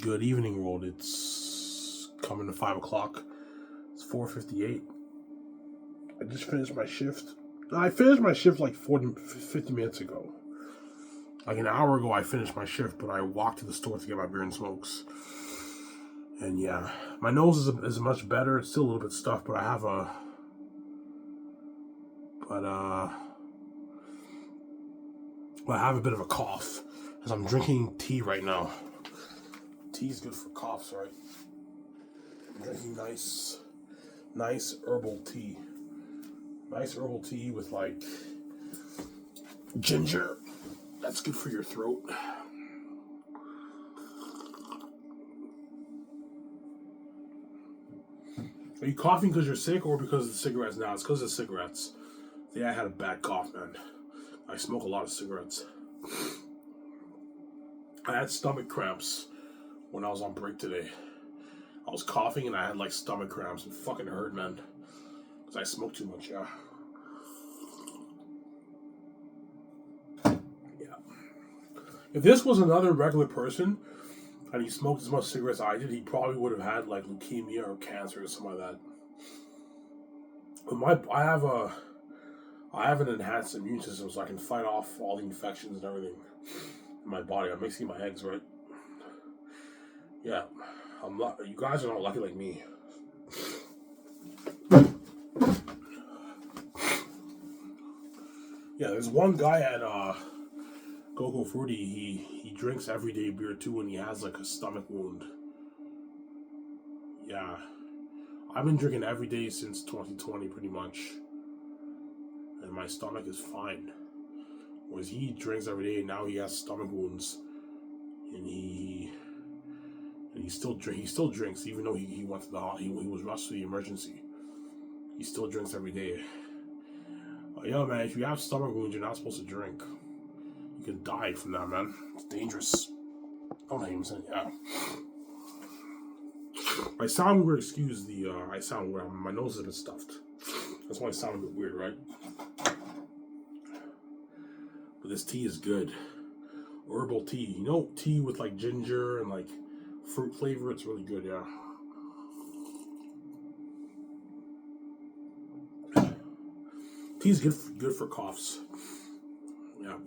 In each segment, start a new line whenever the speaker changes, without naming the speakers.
Good evening, world. It's coming to 5 o'clock. It's 4:58. I just finished my shift. I finished my shift like 50 minutes ago. Like an hour ago, I finished my shift, but I walked to the store to get my beer and smokes. And yeah, my nose is much better. It's still a little bit stuffed, but I have a bit of a cough as I'm drinking tea right now. Tea is good for coughs, right? I'm drinking nice herbal tea. Nice herbal tea with like ginger. That's good for your throat. Are you coughing because you're sick or because of the cigarettes? Now it's because of the cigarettes. Yeah, I had a bad cough, man. I smoke a lot of cigarettes. I had stomach cramps when I was on break today. I was coughing and I had like stomach cramps. It fucking hurt, man. Because I smoked too much, yeah. If this was another regular person and he smoked as much cigarettes as I did, he probably would have had like leukemia or cancer or something like that. But I have an enhanced immune system, so I can fight off all the infections and everything in my body. I'm mixing my eggs, right? Yeah, you guys are not lucky like me. Yeah, there's one guy at Coco Fruity. He drinks everyday beer too, and he has like a stomach wound. Yeah, I've been drinking every day since 2020, pretty much, and my stomach is fine. Whereas he drinks every day, and now he has stomach wounds, and he still drinks, even though he went to the hospital. He was rushed to the emergency. He still drinks every day. Yo, man, if you have stomach wounds, you're not supposed to drink. You can die from that, man. It's dangerous. Don't even say yeah. I sound weird. Excuse the. I sound weird. My nose is a bit stuffed. That's why I sound a bit weird, right? But this tea is good. Herbal tea. You know, tea with like ginger and like fruit flavor. It's really good, yeah. Tea is good for coughs. Yeah.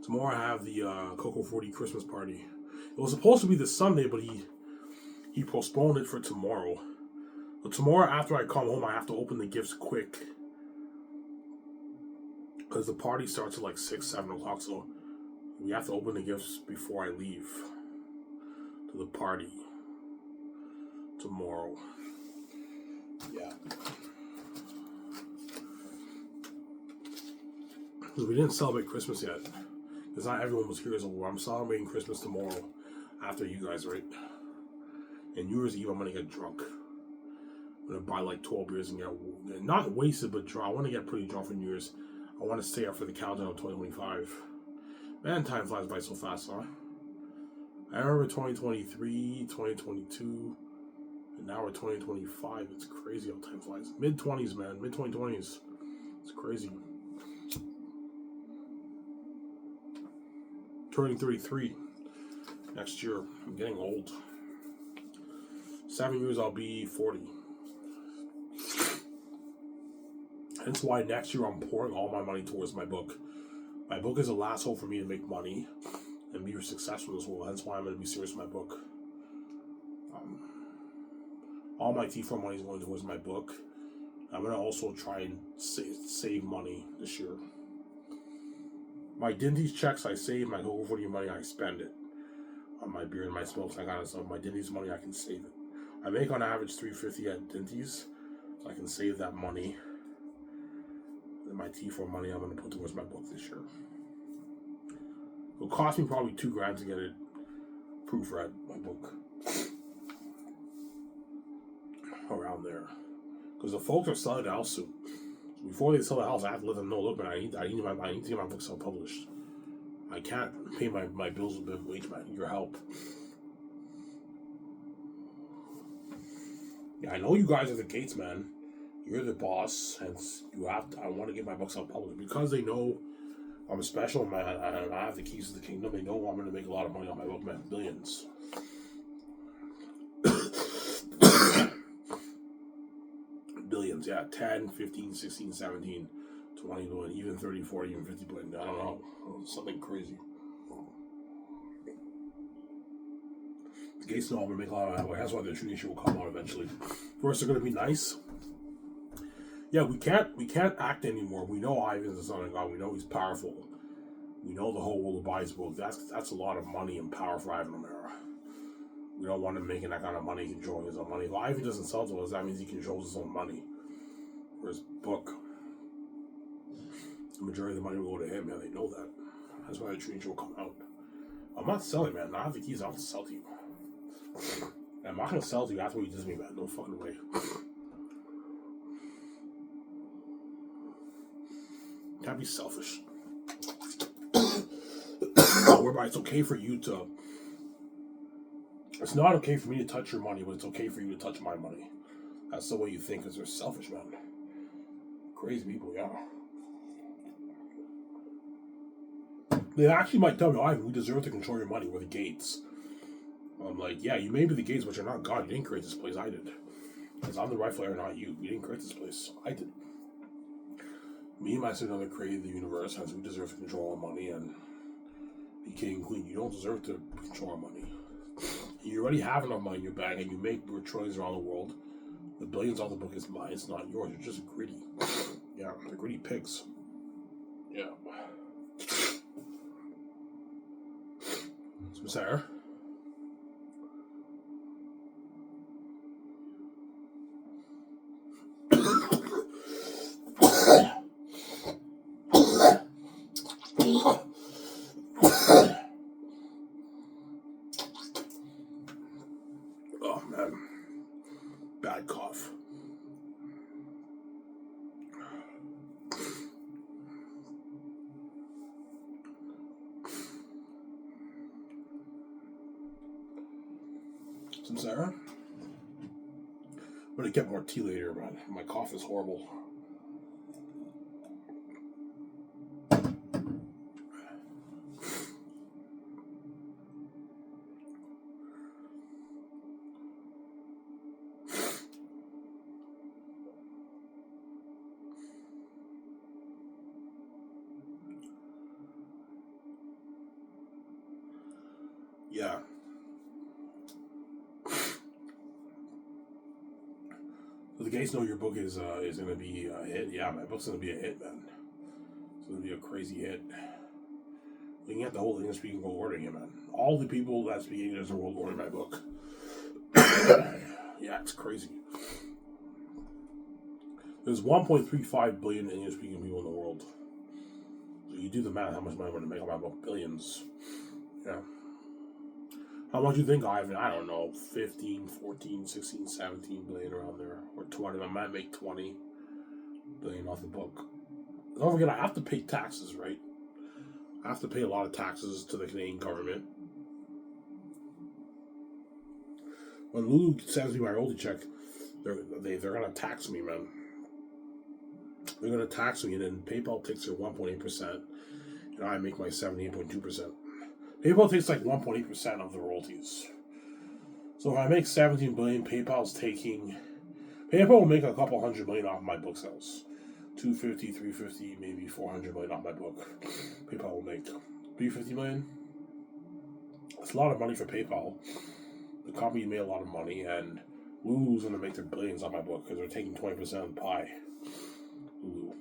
Tomorrow I have the Coco 40 Christmas party. It was supposed to be this Sunday, but he postponed it for tomorrow. But tomorrow after I come home, I have to open the gifts quick. Because the party starts at like 6, 7 o'clock, so we have to open the gifts before I leave to the party tomorrow. Yeah. Because we didn't celebrate Christmas yet. Because not everyone was here, so I'm celebrating Christmas tomorrow after you guys, right? And New Year's Eve, I'm going to get drunk. I'm going to buy like 12 beers and get, not wasted, but drunk. I want to get pretty drunk for New Year's. I want to stay up for the countdown of 2025. Man, time flies by so fast, huh? I remember 2023, 2022, and now we're 2025. It's crazy how time flies. Mid-20s, man. Mid-2020s. It's crazy. Turning 33 next year. I'm getting old. 7 years, I'll be 40. Hence why next year I'm pouring all my money towards my book. My book is the last hope for me to make money and be successful as well. Hence why I'm going to be serious with my book. All my T4 money is going towards my book. I'm going to also try and save money this year. My Dinty's checks I save, my Coco 40 money I spend it. On my beer and my smokes, I got some. My Dinty's money I can save it. I make on average $3.50 at Dinty's, so I can save that money. And my T4 money I'm going to put towards my book this year. It'll cost me probably $2,000 to get it proofread, my book. Around there. Because the folks are selling the house soon. So before they sell the house, I have to let them know, look, man, I need to get my book self-published. I can't pay my bills with minimum wage, man. Your help. Yeah, I know you guys are the gates, man. You're the boss, and I want to get my book self-published because they know I'm a special man, and I have the keys to the kingdom. They know I'm going to make a lot of money on my book, man. Billions. Billions, yeah. 10, 15, 16, 17, 20 billion, even 30, 40, even 50 billion. I don't know. Something crazy. The Gates know I'm going to make a lot of money. That's why the Trinity will come out eventually. First, they're going to be nice. Yeah, we can't act anymore. We know Ivan's the son of God. We know he's powerful. We know the whole world buys book. That's a lot of money and power for Ivan O'Mara. We don't want him making that kind of money, controlling his own money. If Ivan doesn't sell to us, that means he controls his own money. For his book, the majority of the money will go to him, man. They know that. That's why the Trinity will come out. I'm not selling, man. I have the keys. I'll sell to you. I'm not gonna sell to you after you diss me, man. No fucking way. Can't be selfish. Whereby it's okay for you to. It's not okay for me to touch your money, but it's okay for you to touch my money. That's the way you think, because they're selfish, man. Crazy people, yeah. They actually might tell me, Ivan, we deserve to control your money. We're the Gates. I'm like, yeah, you may be the Gates, but you're not God. You didn't create this place. I did. Because I'm the rightful heir, not you. You didn't create this place. I did. Me and my sister created the universe, hence we deserve to control our money and be king and queen. You don't deserve to control our money. You already have enough money in your bag, and you make trillions around the world. The billions on the book is mine. It's not yours. You're just greedy. Yeah, they're greedy pigs. Yeah. So, Sarah. Oh, man. Bad cough. Some Sarah? I'm gonna get more tea later, man. My cough is horrible. Yeah. So the Gates know your book is gonna be a hit. Yeah, my book's gonna be a hit, man. It's gonna be a crazy hit. You can get the whole English speaking world ordering it, man. All the people that speak English in the world ordering my book. Yeah, it's crazy. There's 1.35 billion English speaking people in the world. So you do the math, how much money I'm gonna make on my book? Billions. Yeah. How much do you think, Ivan? I don't know, 15, 14, 16, 17 billion around there. Or 20. I might make 20 billion off the book. Don't forget, I have to pay taxes, right? I have to pay a lot of taxes to the Canadian government. When Lulu sends me my royalty check, they're gonna tax me, man. They're gonna tax me, and then PayPal takes their 1.8%, and I make my 78.2%. PayPal takes like 1.8% of the royalties. So if I make 17 billion, PayPal will make a couple $100 million off my book sales. 250, 350, maybe 400 million off my book. PayPal will make 350 million. That's a lot of money for PayPal. The company made a lot of money, and Lulu's gonna make their billions on my book because they're taking 20% of the pie. Lulu.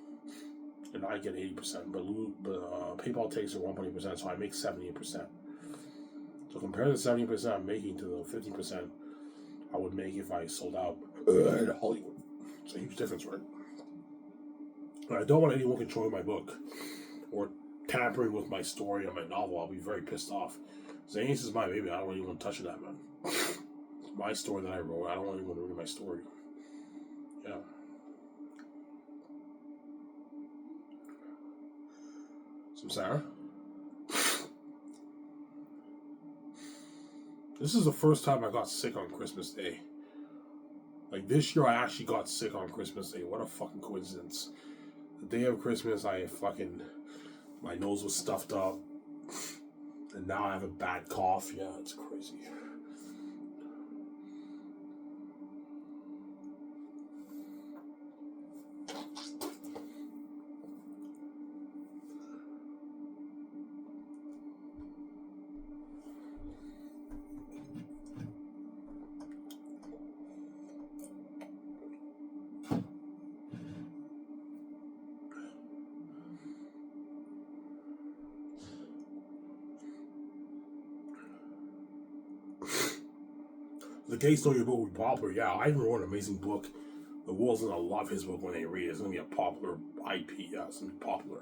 And I get 80%, but PayPal takes their 1.8%, so I make 78%. So compare the 70% I'm making to the 50% I would make if I sold out in Hollywood. It's a huge difference, right? But I don't want anyone controlling my book or tampering with my story or my novel. I'll be very pissed off. Zanis is my baby. I don't want anyone touching that, man. It's my story that I wrote. I don't want anyone to read my story. Yeah. Some Sarah? This is the first time I got sick on Christmas Day. Like, this year I actually got sick on Christmas Day. What a fucking coincidence. The day of Christmas, I fucking My nose was stuffed up. And now I have a bad cough. Yeah, it's crazy. The Gates Know Your Book will be popular. Yeah, I even wrote an amazing book. The world's gonna love his book when they read it. It's gonna be a popular IP. Yeah, it's gonna be popular.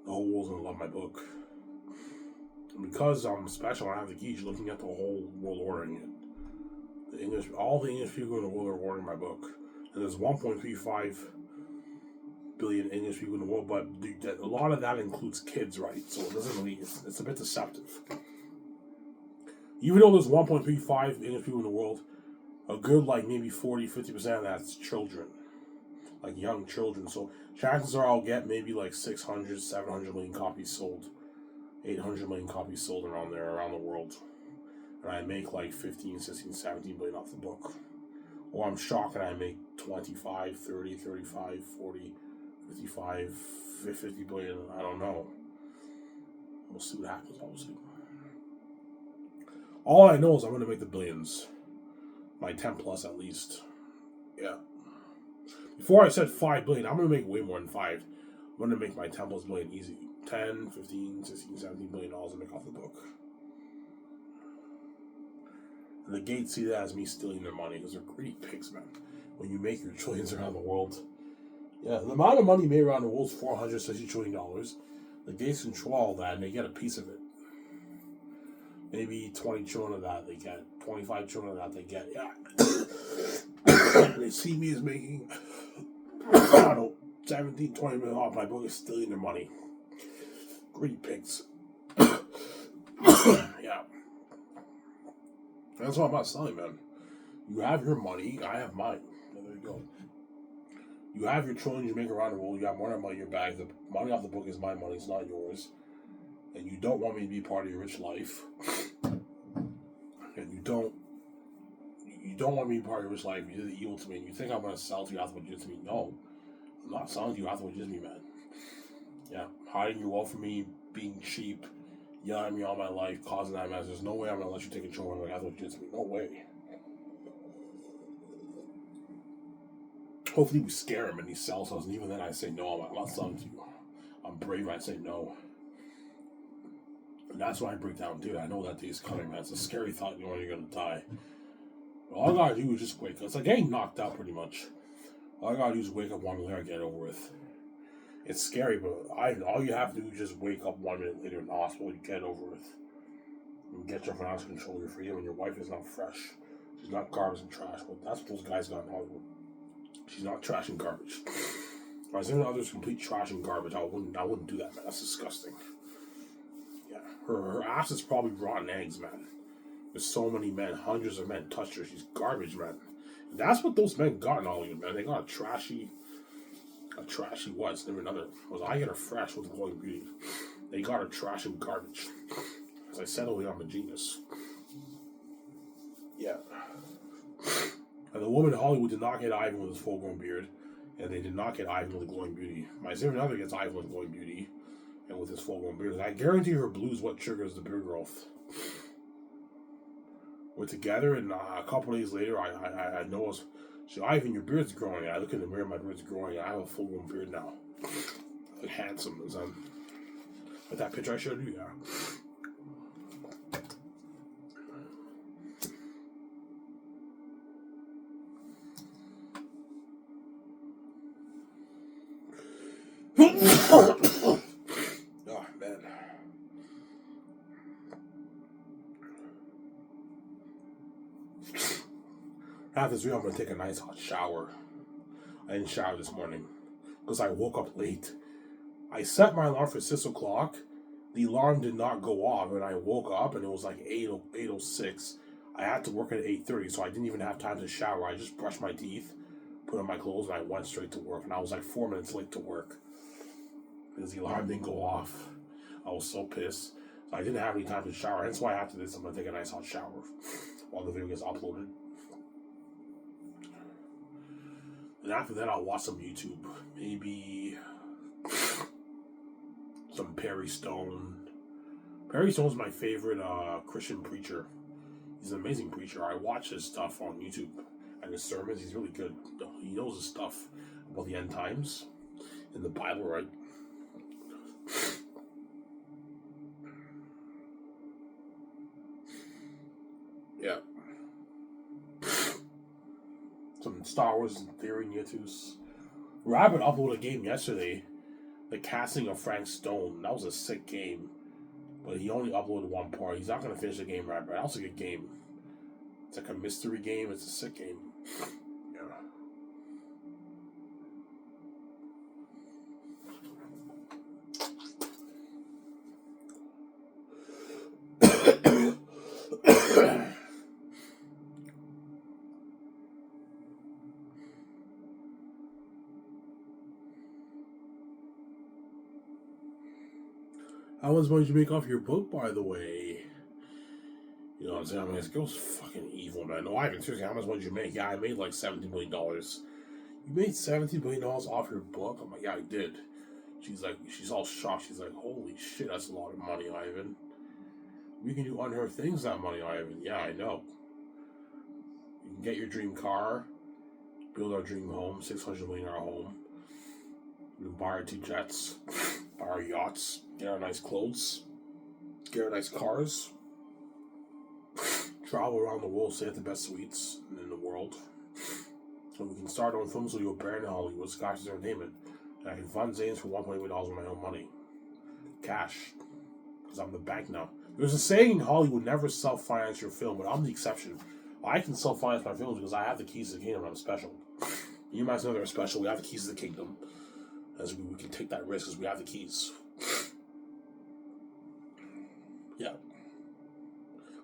The whole world's gonna love my book. And because I'm special, I have the keys. You're looking at the whole world ordering it. All the English people in the world are ordering my book. And there's 1.35 billion English people in the world, but a lot of that includes kids, right? So it doesn't really. It's a bit deceptive. Even though there's 1.35 English people in the world, a good like maybe 40-50% of that's children, like young children. So chances are I'll get maybe like 600, 700 million copies sold, 800 million copies sold around the world. And I make like 15, 16, 17 billion off the book. Or I'm shocked and I make 25, 30, 35, 40, 55, 50 billion. I don't know. We'll see what happens, obviously. All I know is I'm going to make the billions. My 10 plus at least. Yeah. Before I said 5 billion, I'm going to make way more than 5. I'm going to make my 10 plus billion easy. 10, 15, 16, 17 billion dollars to make off the book. And the Gates see that as me stealing their money because they're greedy pigs, man. When you make your trillions around the world. Yeah, the amount of money made around the world is $460 trillion. The Gates control all that and they get a piece of it. Maybe 20 trillion of that they get. 25 trillion of that they get. Yeah. They see me as making, I don't know, 17, 20 million off my book is stealing their money. Greedy pigs. Yeah. That's what I'm not selling, man. You have your money, I have mine. There you go. You have your trillions you make around the world, you have more than money in your bag. The money off the book is my money, it's not yours. And you don't want me to be part of your rich life. And you don't want me to be part of your rich life. You did the evil to me. And you think I'm going to sell to you after what you did to me. No. I'm not selling to you after what you did to me, man. Yeah. Hiding your wealth from me, being cheap, yelling at me all my life, causing that mess. There's no way I'm going to let you take control of me after what you did to me. No way. Hopefully we scare him and he sells us. And even then I say, no, I'm not selling to you. I'm brave. I say no. And that's why I break down, dude. I know that day is coming, man. It's a scary thought, you know, you're going to die. But all I got to do is just wake up. It's like getting knocked out, pretty much. All I got to do is wake up 1 minute later and get it over with. It's scary, but all you have to do is just wake up 1 minute later in the hospital and get it over with. And get your financial control of your freedom, and your wife is not fresh. She's not garbage and trash. But that's what those guys got in Hollywood. She's not trash and garbage. If I was in others complete trash and garbage, I wouldn't do that, man. That's disgusting. Yeah. Her ass is probably rotten eggs, man. There's so many men, hundreds of men touched her. She's garbage, man. And that's what those men got in Hollywood, man. They got a trashy what? It's never another. Was I get her fresh with glowing beauty? They got her trash and garbage. As I said earlier, I'm a genius. Yeah. And the woman in Hollywood did not get Ivan with his full-grown beard, and they did not get Ivan with a glowing beauty. My significant other gets Ivan with glowing beauty, and with his full-grown beard. And I guarantee her blue is what triggers the beard growth. We're together, and a couple days later, I noticed, she said, Ivan, your beard's growing. I look in the mirror, my beard's growing. I have a full-grown beard now. I look handsome. Like that picture I showed you, yeah. Oh, man. After this video, I'm going to take a nice hot shower. I didn't shower this morning because I woke up late. I set my alarm for 6 o'clock. The alarm did not go off, and I woke up, and it was like 8:06. I had to work at 8:30, so I didn't even have time to shower. I just brushed my teeth, put on my clothes, and I went straight to work. And I was like 4 minutes late to work because the alarm didn't go off. I was so pissed. So I didn't have any time to shower. That's why after this, I'm gonna take a nice hot shower while the video gets uploaded. And after that, I'll watch some YouTube. Maybe some Perry Stone. Perry Stone's my favorite Christian preacher. He's an amazing preacher. I watch his stuff on YouTube and his sermons. He's really good. He knows his stuff about the end times in the Bible, right? Yeah. Some Star Wars theory news. Rabbit uploaded a game yesterday. The Casting of Frank Stone. That was a sick game. But he only uploaded one part. He's not going to finish the game, Rabbit. That was a good game. It's like a mystery game. It's a sick game. How much money did you make off your book, by the way? You know what I'm saying? I mean, this girl's fucking evil, man. No, Ivan, seriously, how much money did you make? Yeah, I made like $17 million. You made $17 million off your book? I'm like, yeah, I did. She's all shocked. She's like, holy shit, that's a lot of money, Ivan. We can do unheard things with that money, Ivan. Yeah, I know. You can get your dream car, build our dream home, $600 million home. We can buy our 2 jets, buy our yachts, get our nice clothes, get our nice cars, travel around the world, stay at the best suites in the world. So we can start our own film studio, Baron in Hollywood, Scotch's Entertainment. And I can fund Zane's for $1.8 million with my own money. Cash. Because I'm the bank now. There's a saying in Hollywood, never self-finance your film, but I'm the exception. I can self-finance my films because I have the keys to the kingdom and I'm special. You might know they're special. We have the keys to the kingdom. As we can take that risk because we have the keys. Yeah.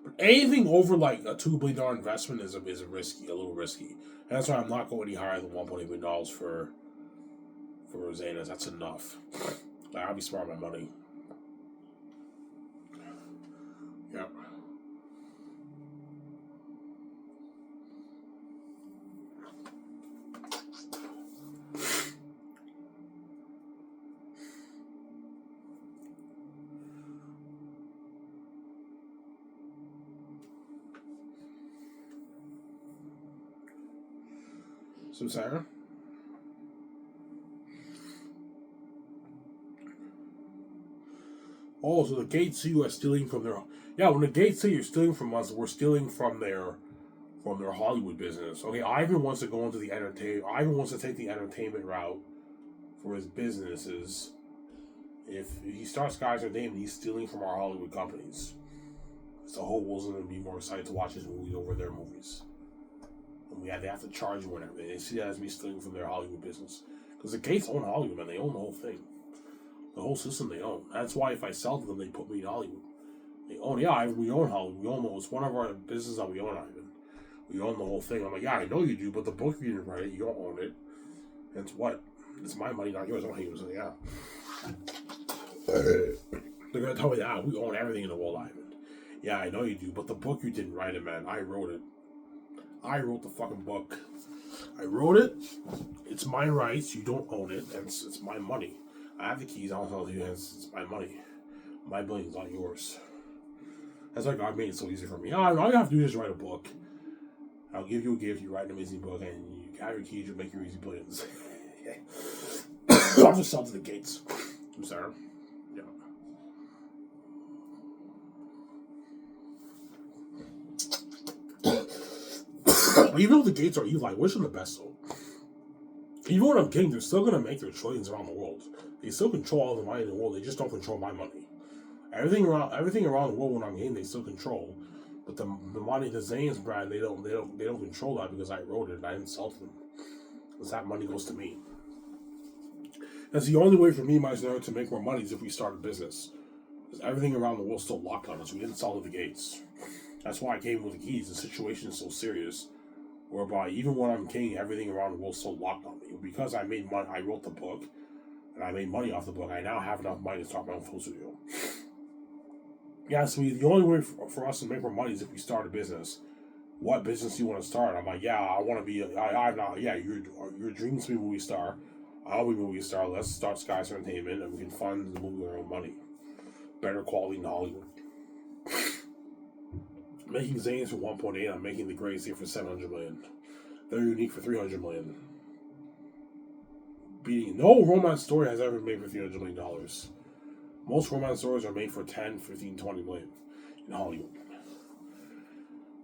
But anything over like a $2 billion investment is a little risky. And that's why I'm not going any higher than $1.8 million for Rosanna's. That's enough. Like, I'll be smart with my money. Yeah. So, Sarah? Oh, so the gates see you are stealing from their... Yeah, when the gates say you're stealing from us, we're stealing from their Hollywood business. Okay, Ivan wants to go into the entertainment... Ivan wants to take the entertainment route for his businesses. If he starts Guys Entertainment, he's stealing from our Hollywood companies. So the whole world's going to be more excited to watch his movies over their movies. And they have to charge you and everything. They see that as me stealing from their Hollywood business. Because the gates own Hollywood, man. They own the whole thing. The whole system they own. That's why if I sell to them, they put me in Hollywood. They own, yeah, we own Hollywood. We own it's one of our businesses that we own, Ivan. We own the whole thing. I'm like, yeah, I know you do, but the book you didn't write it, you don't own it. And it's what? It's my money, not yours. I want to use it, yeah. They're gonna tell me that we own everything in the world, Ivan. Yeah, I know you do, but the book you didn't write it, man. I wrote it. I wrote the fucking book. I wrote it. It's my rights. You don't own it, and it's my money. I have the keys. I'll tell you, it's my money. My billions, not yours. That's why God made it so easy for me. All you have to do is write a book. I'll give you a gift. You write an amazing book, and you have your keys. You make your easy billions. I'll just sell to the gates. I'm sorry. Yeah. Even though the gates are evil, I wish them the best though. Even when I'm king, they're still gonna make their trillions around the world. They still control all the money in the world. They just don't control my money. Everything around the world when I'm king, they still control. But the money, the Zane's brand, they don't control that because I wrote it and I didn't sell to them. Because that money goes to me. That's the only way for me, my son, to make more money is if we start a business. Because everything around the world is still locked on us. We didn't sell to the gates. That's why I came with the keys. The situation is so serious. Whereby even when I'm king, everything around the world is still locked on me. Because I made money, I wrote the book. and I made money off the book. I now have enough money to start my own film studio. Yeah, so the only way for us to make more money is if we start a business. What business do you want to start? I'm like, yeah, I want to be. I'm not. Yeah, your dreams to be a movie star. I'll be a movie star. Let's start Skies Entertainment, and we can fund the movie with our own money. Better quality in Hollywood. Making Zanes for 1.8. I'm making The Great Escape for 700 million. Very Unique for 300 million. Beating no romance story has ever been made for $300 million. Most romance stories are made for 10, 15, 20 million in Hollywood.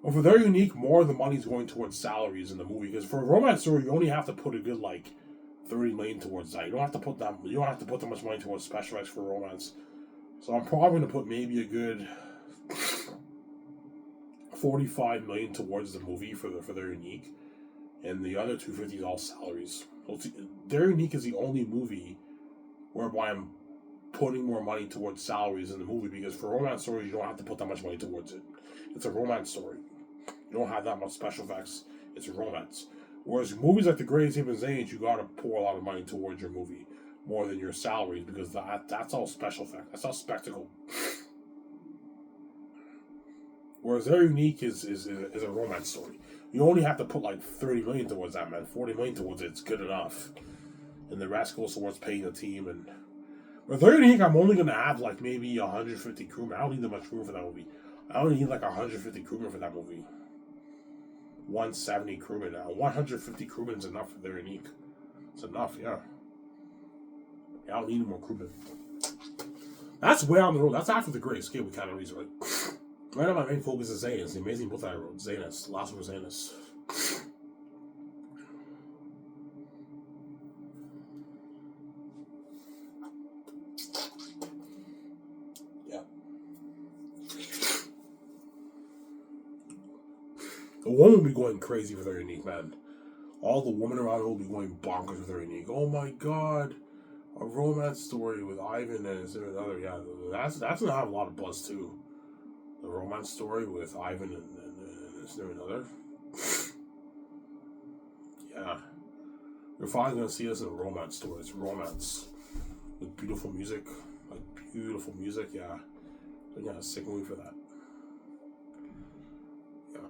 But for Very Unique, more of the money's going towards salaries in the movie. Because for a romance story, you only have to put a good 30 million towards that. You don't have to put that. You don't have to put that much money towards special effects for romance. So I'm probably going to put maybe a good 45 million towards the movie for Very Unique, and the other 250 is all salaries. So Very Unique is the only movie whereby I'm putting more money towards salaries in the movie, because for romance stories you don't have to put that much money towards it. It's a romance story. You don't have that much special effects. It's a romance. Whereas movies like The Great Escape and Zanes, you gotta pour a lot of money towards your movie more than your salaries, because that's all special effects. That's all spectacle. Whereas Very Unique is a romance story. You only have to put 30 million towards that, man. 40 million towards it. It's good enough. And the rest goes towards paying the team. And with Very Unique, I'm only gonna have maybe 150 crewmen. I don't need that much crewmen for that movie. I only need 150 crewmen for that movie. 170 crewmen now. 150 crewmen is enough for Very Unique. It's enough, yeah. I don't need more crewmen. That's way on the road. That's after The Great Escape with Keanu Reeves, right? Right now, my main focus is Zanus, the amazing book that I wrote. Zanus, Last of Zanus. Yeah. The woman will be going crazy for Very Unique, man. All the women around her will be going bonkers with Very Unique. Oh my god. A romance story with Ivan and his other. Yeah, that's gonna have a lot of buzz too. The romance story with Ivan and his other. Yeah. You're finally going to see us in a romance story. It's romance. With beautiful music. Beautiful music, yeah. So yeah, sick movie for that. Yeah.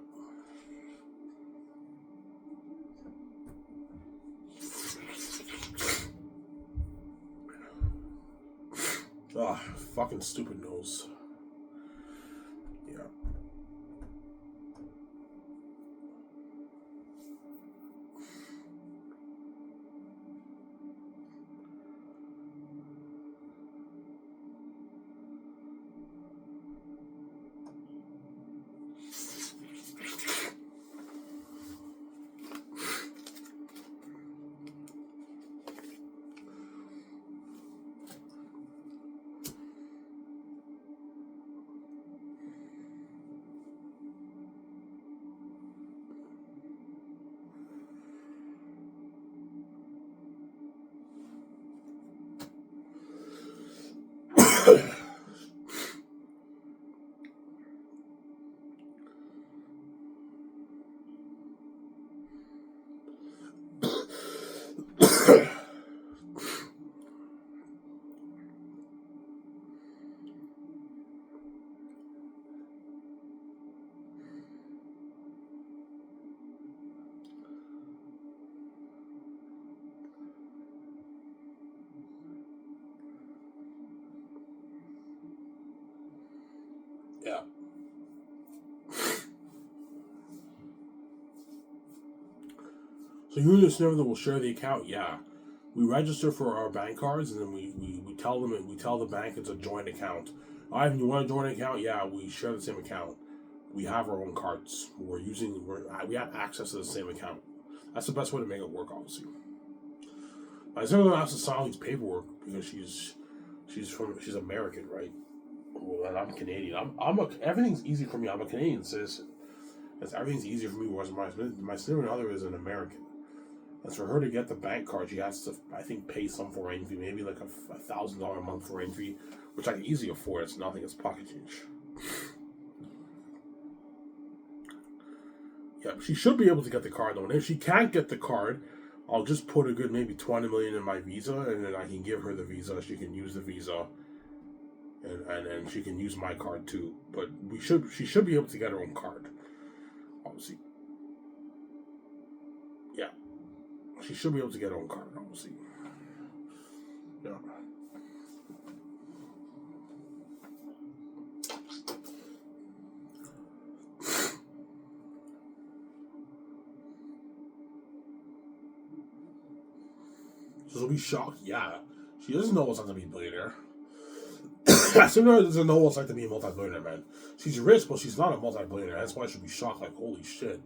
Ah, fucking stupid nose. Yeah. Yeah. So you just know that we'll share the account? Yeah. We register for our bank cards, and then we tell them, we tell the bank it's a joint account. Ivan, you want to join an account? Yeah, we share the same account. We have our own cards. We have access to the same account. That's the best way to make it work, obviously. I still don't have to sign these paperwork because she's American, right? Well, and I'm Canadian. Everything's easy for me. I'm a Canadian citizen. Everything's easier for me. Whereas my significant other is an American. And for her to get the bank card, she has to, I think, pay some foreign fee, maybe like a $1,000 a month foreign fee, which I can easily afford. It's nothing. It's pocket change. Yeah, she should be able to get the card though. And if she can't get the card, I'll just put a good maybe 20 million in my Visa, and then I can give her the Visa. She can use the Visa, and she can use my card too. But she should be able to get her own card. Obviously, yeah, she should be able to get her own card. Obviously, yeah. So she'll be shocked. Yeah, she doesn't know what's like to be a billionaire. Similar doesn't know what it's like to be a multi-billionaire, man. She's rich, but she's not a multi-billionaire. That's why she'll be shocked. Like, holy shit,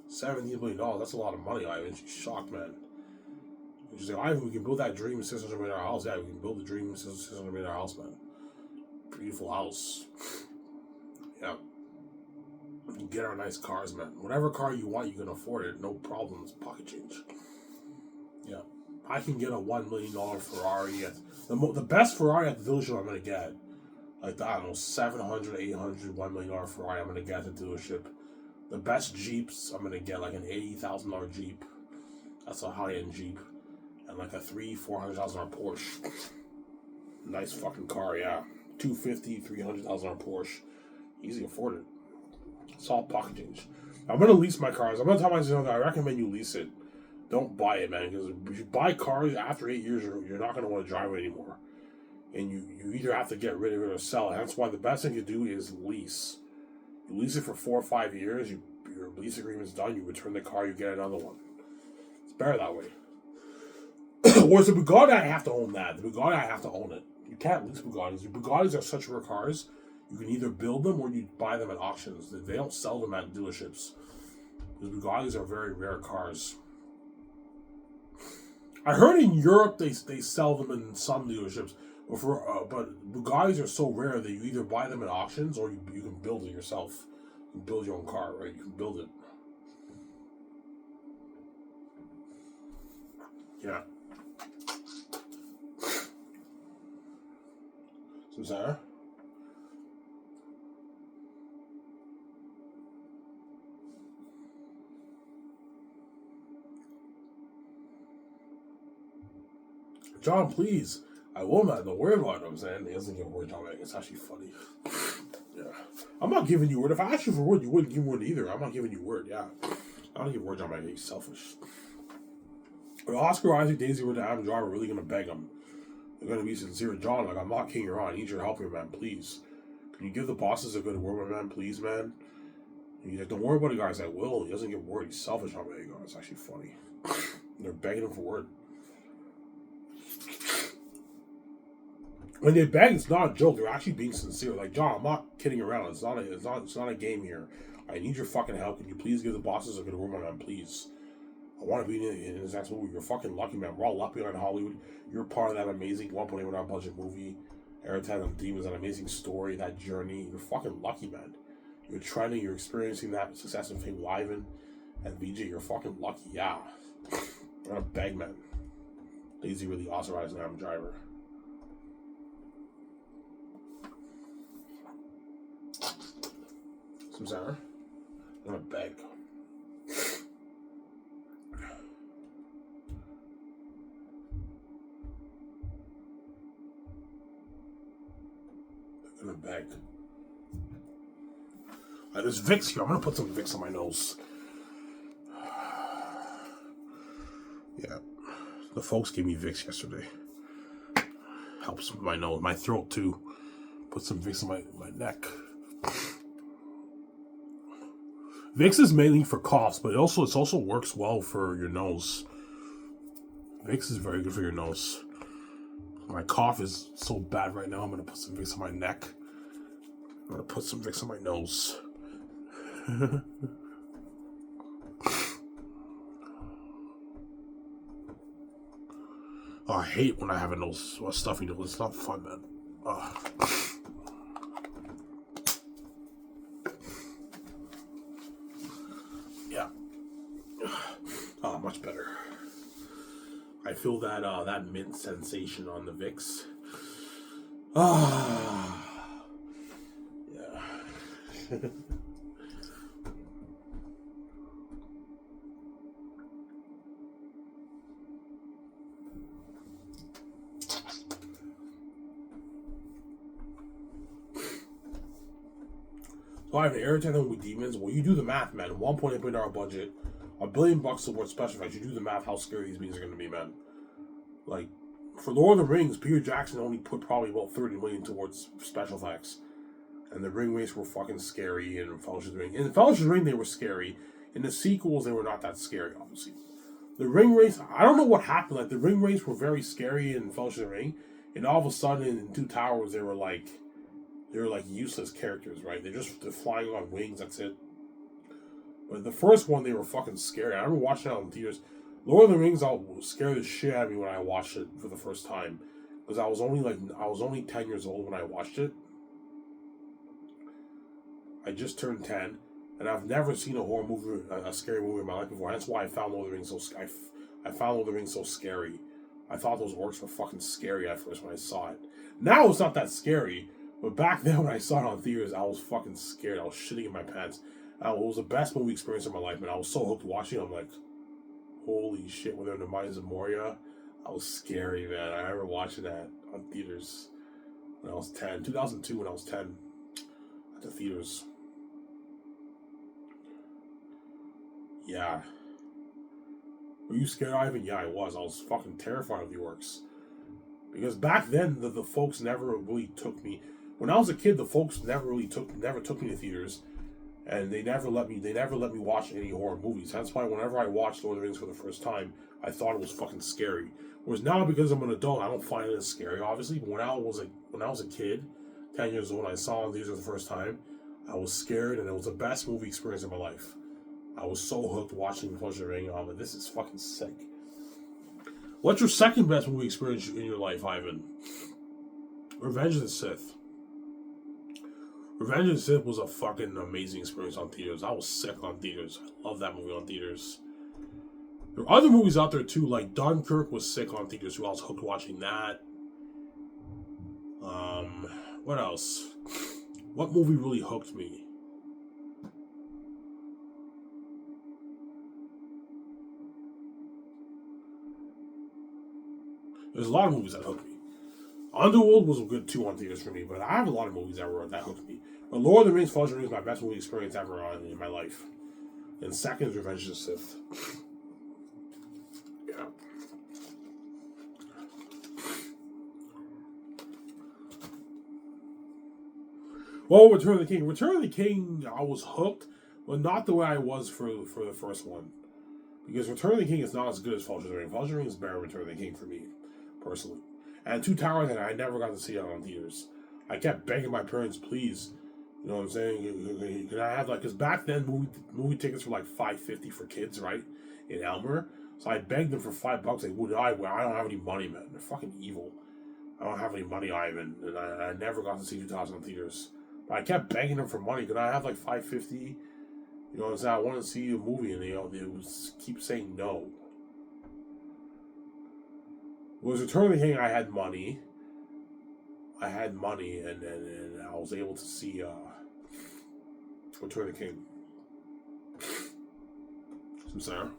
$17 billion. That's a lot of money, Ivan. She's shocked, man. She's like, Ivan, we can build that dream $600 million house. Yeah, we can build the dream $600 million house, man. Beautiful house. Yeah. You get our nice cars, man. Whatever car you want, you can afford it. No problems. Pocket change. Yeah. I can get a $1 million Ferrari at the best Ferrari at the dealership I'm gonna get. Like, I don't know, 700, 800, $1 million Ferrari I'm gonna get at the dealership. The best Jeeps I'm gonna get like an $80,000 Jeep. That's a high-end Jeep. And like a $400,000 Porsche. Nice fucking car, yeah. $250,000, $300,000 Porsche. Easy to afford it. It's all pocket change. I'm gonna lease my cars. I'm gonna tell myself that I recommend you lease it. Don't buy it, man, because if you buy cars after 8 years, you're not gonna want to drive it anymore. And you either have to get rid of it or sell it. That's why the best thing to do is lease. You lease it for 4 or 5 years, your lease agreement's done, you return the car, you get another one. It's better that way. Whereas the Bugatti, I have to own that. The Bugatti, I have to own it. You can't lease Bugattis. The Bugattis are such rare cars, you can either build them or you buy them at auctions. They don't sell them at dealerships. Because Bugattis are very rare cars. I heard in Europe they sell them in some dealerships. But Bugattis are so rare that you either buy them at auctions or you can build it yourself. You can build your own car, right? You can build it. Yeah. Sarah? John, please. I will not. Don't worry about it. I'm saying he doesn't give word, John. It's actually funny. Yeah. I'm not giving you word. If I asked you for word, you wouldn't give word either. I'm not giving you word. Yeah. I don't give word, John. He's selfish. But Oscar Isaac, Daisy with the Adam Driver really gonna beg him. They're gonna be sincere, John. Like, I'm not king you're on. I need your help here, man. Please. Can you give the bosses a good word, my man? Please, man. And he's like, don't worry about it, guys. I will. He doesn't give word. He's selfish on me. It's actually funny. They're begging him for word. When they beg, it's not a joke. They're actually being sincere. Like, John, I'm not kidding around. It's not a game here. I need your fucking help. Can you please give the bosses a good word, my man? Please. I want to be in his next movie. You're fucking lucky, man. We're all lucky on Hollywood. You're part of that amazing 1.8 without budget movie. Airtime and Demons, an amazing story, that journey. You're fucking lucky, man. You're trending. You're experiencing that success and fame live and VJ. You're fucking lucky. Yeah. I'm gonna beg, man. Daisy really authorized an Adam Driver. Some Sarah. I'm gonna beg. I'm gonna beg. There's Vicks here. I'm gonna put some Vicks on my nose. Yeah. The folks gave me Vicks yesterday. Helps with my nose, my throat too. Put some Vicks on my neck. Vicks is mainly for coughs, but it also works well for your nose. Vicks is very good for your nose. My cough is so bad right now. I'm gonna put some Vicks on my neck. I'm gonna put some Vicks on my nose. Oh, I hate when I have a nose stuffy nose. It's not fun, man. Yeah. Much better. I feel that that mint sensation on the Vicks. Yeah. So I have an Air 10 with Demons. Well, you do the math, man. $1.8 billion budget, $1 billion towards special effects. You do the math how scary these movies are going to be, man. Like, for Lord of the Rings, Peter Jackson only put probably about $30 million towards special effects. And the ring race were fucking scary, and Fellowship of the Ring. In Fellowship of the Ring, they were scary. In the sequels, they were not that scary, obviously. The ring race, I don't know what happened. Like, the ring race were very scary in Fellowship of the Ring. And all of a sudden, in Two Towers, they were like useless characters, right? They're flying on wings, that's it. But the first one, they were fucking scary. I remember watching it in theaters. Lord of the Rings scared the shit out of me when I watched it for the first time. Because I was only 10 years old when I watched it. I just turned 10, and I've never seen a horror movie, a scary movie in my life before. That's why I found Lord of the Rings so scary. I thought those orcs were fucking scary at first when I saw it. Now it's not that scary, but back then when I saw it on theaters, I was fucking scared. I was shitting in my pants. It was the best movie experience of my life, man. I was so hooked watching it. I'm like, holy shit, when they're in the Mines of Moria, that was scary, man. I remember watching that on theaters when I was 10. 2002 when I was 10 at the theaters. Yeah. Were you scared, Ivan? Yeah, I was. I was fucking terrified of the orcs. Because back then, the folks never really took me. When I was a kid, the folks never took me to theaters, and they never let me watch any horror movies. That's why whenever I watched Lord of the Rings for the first time, I thought it was fucking scary. Whereas now, because I'm an adult, I don't find it as scary, obviously. But when I was a kid, 10 years old, and I saw it in theaters for the first time, I was scared, and it was the best movie experience of my life. I was so hooked watching Fellowship of the Ring. But this is fucking sick. What's your second best movie experience in your life, Ivan? Revenge of the Sith. Revenge of the Sith was a fucking amazing experience on theaters. I was sick on theaters. I love that movie on theaters. There are other movies out there too, like Dunkirk was sick on theaters too. I was hooked watching that. What else? What movie really hooked me? There's a lot of movies that hooked me. Underworld was good too on theaters for me, but I have a lot of movies that hooked me. But Lord of the Rings, Fellowship of the Ring is my best movie experience ever in my life. And second is Revenge of the Sith. Yeah. Well, Return of the King. Return of the King, I was hooked, but not the way I was for the first one. Because Return of the King is not as good as Fellowship of the Ring. Fellowship of the Ring is better than Return of the King for me, personally. And Two Towers, I never got to see it on theaters. I kept begging my parents, please, you know what I'm saying? Can I have because back then movie tickets were like $5.50 for kids, right? In Elmer. So I begged them for $5. Like, I don't have any money, man. They're fucking evil. I don't have any money, Ivan. And I never got to see 2000 in theaters. But I kept begging them for money. Could I have $5.50? You know what I'm saying? I want to see a movie, and they would keep saying no. It was Return of the King. I had money, and I was able to see Return of the King. I'm sorry.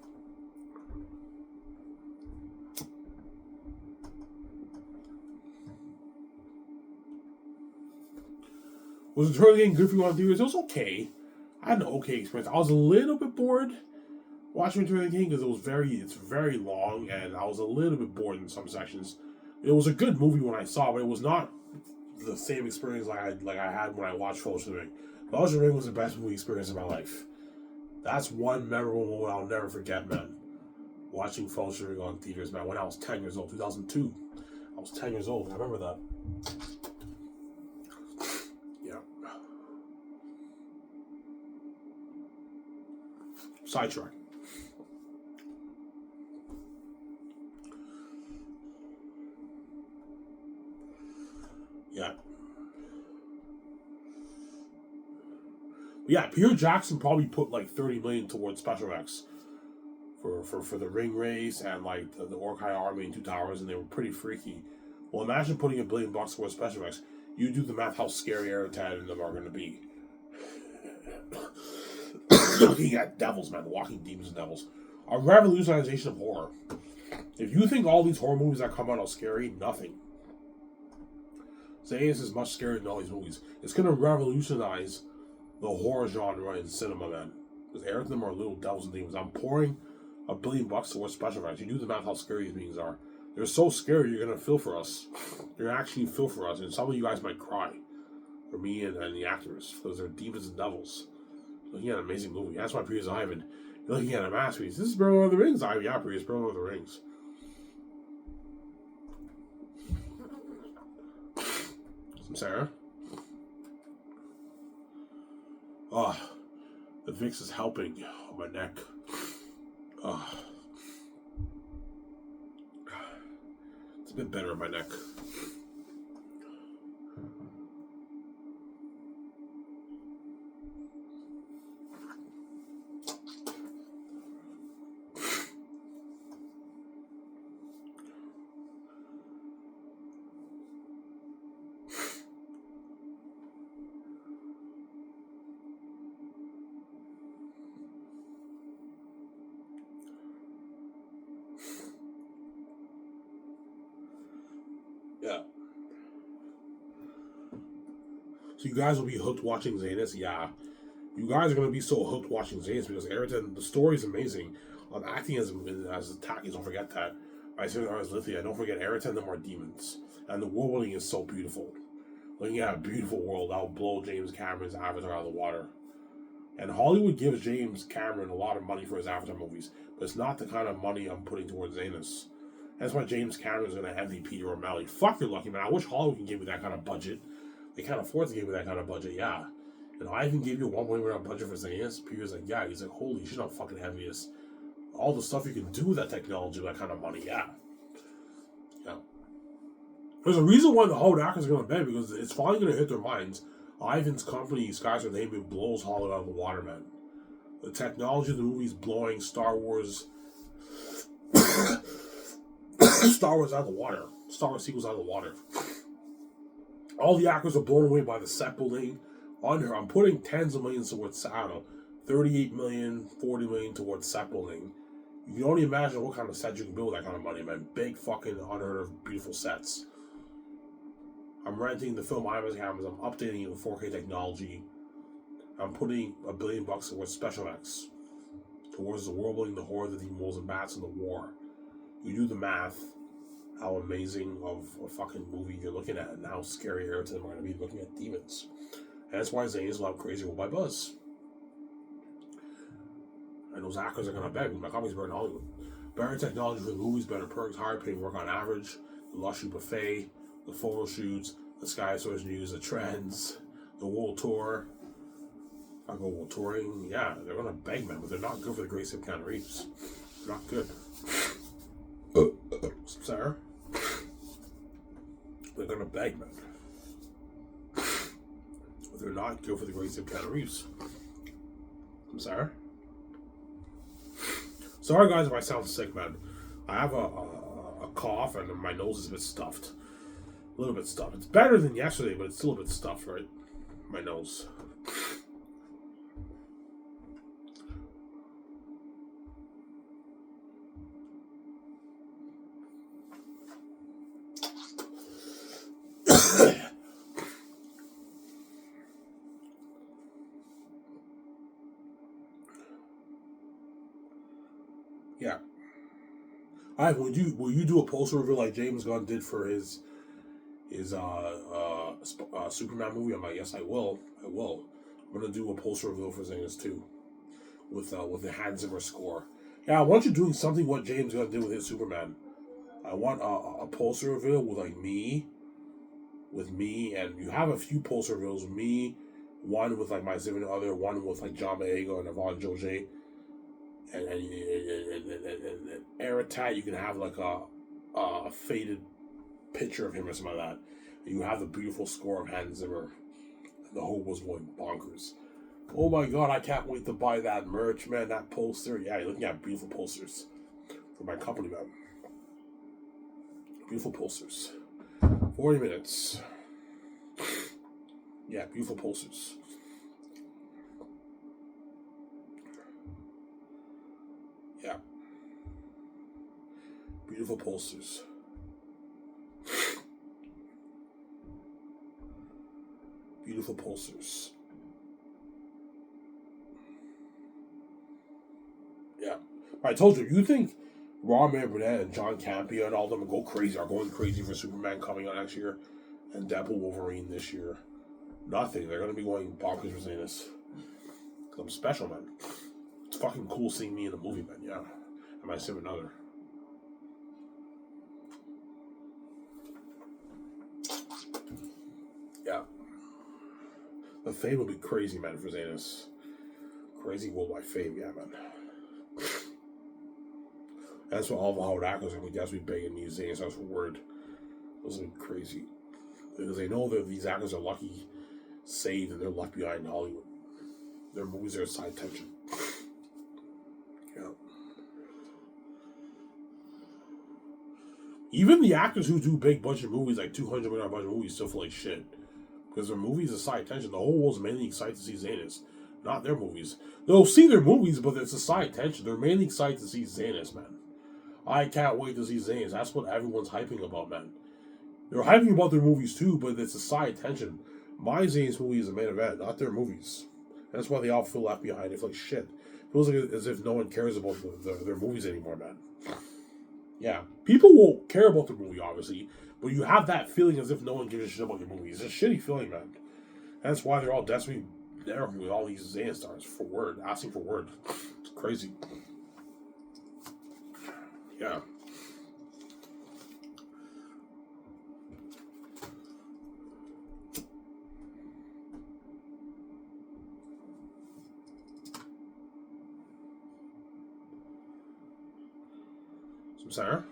Was Return of the King good for you on theaters? It was okay. I had an okay experience. I was a little bit bored watching Return of the King because it's very long, and I was a little bit bored in some sections. It was a good movie when I saw it, but it was not the same experience I had when I watched Fellowship of the Ring. Fellowship of the Ring was the best movie experience of my life. That's one memorable moment I'll never forget, man. Watching Fellowship of the Ring on theaters, man, when I was 10 years old, 2002. I was 10 years old. I remember that. Yeah. Sidetrack. Yeah. Yeah, Peter Jackson probably put $30 million towards special effects for the ring race and the Orc-hai army and Two Towers, and they were pretty freaky. Well, imagine putting $1 billion towards special effects. You do the math how scary Eretad and them are going to be. Looking at devils, man, walking demons and devils. A revolutionization of horror. If you think all these horror movies that come out are scary, nothing. Saying this is much scarier than all these movies. It's going to revolutionize the horror genre in cinema, man. Because every of them are little devils and demons. I'm pouring $1 billion towards special effects. You do the math how scary these beings are. They're so scary, you're gonna feel for us. You're actually feel for us, and some of you guys might cry. For me and the actors, because they're demons and devils. Looking at an amazing movie. That's why Prius Ivan. You're looking at a masterpiece. This is Lord of the Rings, Ivan. Yeah, Prius, Lord of the Rings. Some Sarah. The Vicks is helping on my neck. It's a bit better on my neck. Yeah. So you guys will be hooked watching Zanus? Yeah. You guys are going to be so hooked watching Zanus because Ayrton, the story is amazing. Acting as Takis, don't forget that. I said as Lithia, don't forget Ayrton, them are demons. And the world building is so beautiful. Looking at a beautiful world that will blow James Cameron's Avatar out of the water. And Hollywood gives James Cameron a lot of money for his Avatar movies, but it's not the kind of money I'm putting towards Zanus. That's why James Cameron's going to MVP Peter O'Malley. Fuck, you're lucky, man. I wish Hollywood can give me that kind of budget. They can't afford to give me that kind of budget, yeah. And I even gave you a $1 million budget for Zanus. Peter's like, yeah. He's like, holy shit, I'm fucking heaviest. All the stuff you can do with that technology, that kind of money, yeah. Yeah. There's a reason why the Hollywood actors are going to bed, because it's finally going to hit their minds. Ivan's company, Skies Are Naming, blows Hollywood out of the water, man. The technology of the movie's blowing Star Wars out of the water. Star Wars sequels out of the water. All the actors are blown away by the set building. I'm putting tens of millions towards, I don't know, 38 million, 40 million towards set building. You can only imagine what kind of set you can build with that kind of money, man. Big fucking unheard of beautiful sets. I'm renting the film IMAX cameras. I'm updating it with 4K technology. I'm putting $1 billion towards special effects. Towards the world building, the horror, the demons and bats, and the war. You do the math. How amazing of a fucking movie you're looking at, and how scary Ayrton are going to be looking at demons. And that's why Zane's will have Crazy World by Buzz. And those actors are going to beg. My company's better in Hollywood. Better technology for the movies, better perks, higher paying work on average, the luxury buffet, the photo shoots, the Sky Source News, the trends, the world tour. I go world touring. Yeah, they're going to beg, man, but they're not good for the Great Sip Keanu Reeves. They're not good. Sarah? They're going to beg, man. But they're not good for the Great Sip Keanu Reeves. I'm sorry. Sorry, guys, if I sound sick, man. I have a cough and my nose is a bit stuffed. A little bit stuffed. It's better than yesterday, but it's still a bit stuffed, right? My nose. Yeah. Will you do a poster reveal like James Gunn did for his Superman movie? I'm like, yes, I will. I'm gonna do a poster reveal for Zanus too, with the Hans Zimmer score. Yeah, I want you doing something what James Gunn did with his Superman. I want a poster reveal with like me, and you have a few poster reveals with me. One with like my significant other, one with like John Boyega and Yvonne Joget. And Aratat, you can have like a faded picture of him or something like that. And you have the beautiful score of Hans Zimmer. And the whole was going bonkers. Oh my god, I can't wait to buy that merch, man. That poster. Yeah, you're looking at beautiful posters for my company, man. Beautiful posters. 40 minutes. Yeah, beautiful posters. Yeah. Beautiful posters. Beautiful posters. I told you, you think Robert Burnett and John Campea and all them are going crazy for Superman coming out next year and Deadpool Wolverine this year? Nothing. They're going to be going bonkers for saying this. I'm special, man. It's fucking cool seeing me in a movie, man. Yeah. I might save another. Yeah. The fame will be crazy, man, for Zanus. Crazy worldwide fame, yeah, man. That's what all the Hollywood actors are going to be desperately begging these Zanus for word. Those will be crazy. Because they know that these actors are lucky saved and they're left behind in Hollywood. Their movies are side tension. Yeah. Even the actors who do big budget movies, like $200 million budget movies, still feel like shit. Because their movies are side tension. The whole world's mainly excited to see Zanus, not their movies. They'll see their movies, but it's a side tension. They're mainly excited to see Zanus, man. I can't wait to see Zanus. That's what everyone's hyping about, man. They're hyping about their movies too, but it's a side tension. My Zanus movie is the main event, not their movies. That's why they all feel left behind. They feel like shit. It feels like as if no one cares about their movies anymore, man. Yeah. People won't care about the movie, obviously, but you have that feeling as if no one gives a shit about your movie. It's a shitty feeling, man. That's why they're all desperately there with all these Zanus stars for word, asking for word. It's crazy. Yeah. Sarah?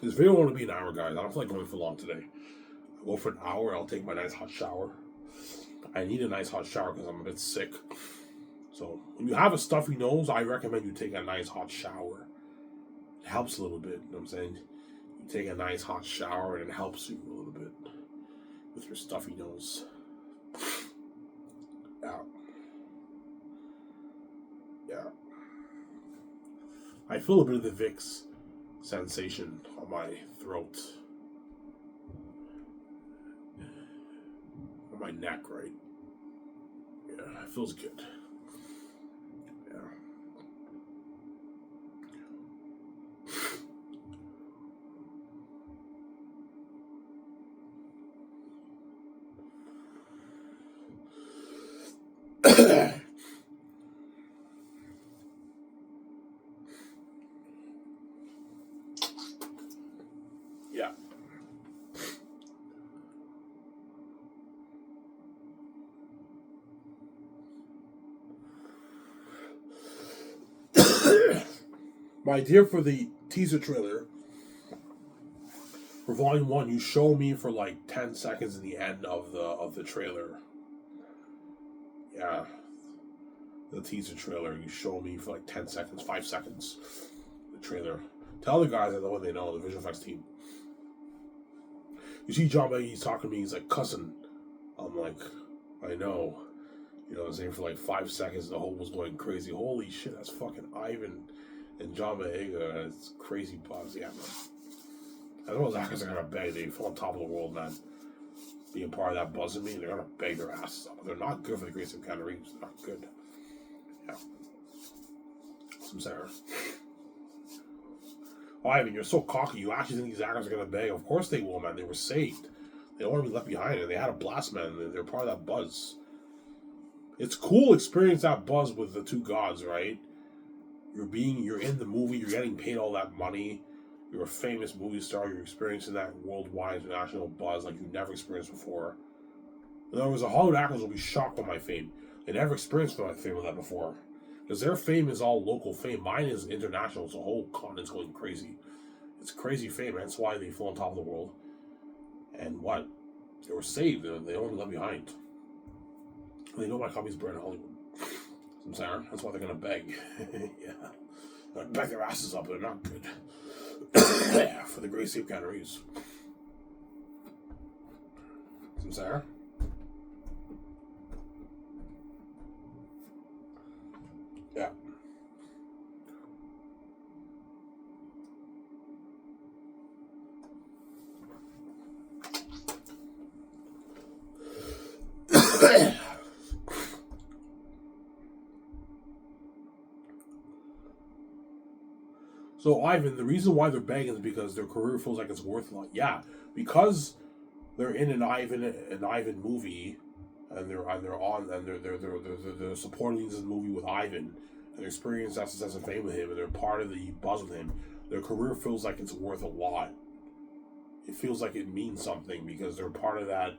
This video won't be an hour, guys. I don't feel like going for long today. I'll go for an hour. I'll take my nice hot shower. I need a nice hot shower because I'm a bit sick. So when you have a stuffy nose, I recommend you take a nice hot shower. It helps a little bit. You know what I'm saying? You take a nice hot shower and it helps you a little bit with your stuffy nose. Yeah. Yeah. I feel a bit of the Vicks sensation on my throat. On my neck, right? Yeah, it feels good. Yeah. Yeah. My dear, for the teaser trailer for Volume 1, you show me for like 10 seconds in the end of the trailer. Yeah. The teaser trailer, you show me for like 10 seconds, 5 seconds. The trailer. Tell the guys that know what they know, the visual effects team. You see John Bege's talking to me, he's like cussing. I'm like, I know. You know what I'm saying? For like 5 seconds, the whole was going crazy. Holy shit, that's fucking Ivan and John Boyega. It's crazy buzz. Yeah, man. I know those actors are gonna beg. They feel on top of the world, man. Being part of that buzz in me, they're gonna beg their asses up. They're not good for the Grace of Keanu Reeves. They're not good. Yeah. Some Sarah. Oh, Ivan, you're so cocky. You actually think these actors are gonna beg? Of course they will, man. They were saved. They don't want to be left behind, and they had a blast, man. They're part of that buzz. It's cool to experience that buzz with the two gods, right? You're in the movie, you're getting paid all that money, you're a famous movie star, you're experiencing that worldwide international buzz like you've never experienced before. In other words, the Hollywood actors will be shocked by my fame. They never experienced my fame with that before. Because their fame is all local fame. Mine is international. It's the whole continent's going crazy. It's crazy fame. That's why they flew on top of the world. And what? They were saved. They only left behind. They know my company's burned in Hollywood. I'm sorry. That's why they're going to beg. Yeah. They're going to beg their asses up. They're not good. For the great Steve Keanu Reeves. I'm sorry. Yeah. So Ivan, the reason why they're begging is because their career feels like it's worth a lot. Yeah, because they're in an Ivan movie, and they're supporting this movie with Ivan, and they're experiencing that success and fame with him, and they're part of the buzz with him. Their career feels like it's worth a lot. It feels like it means something because they're part of that.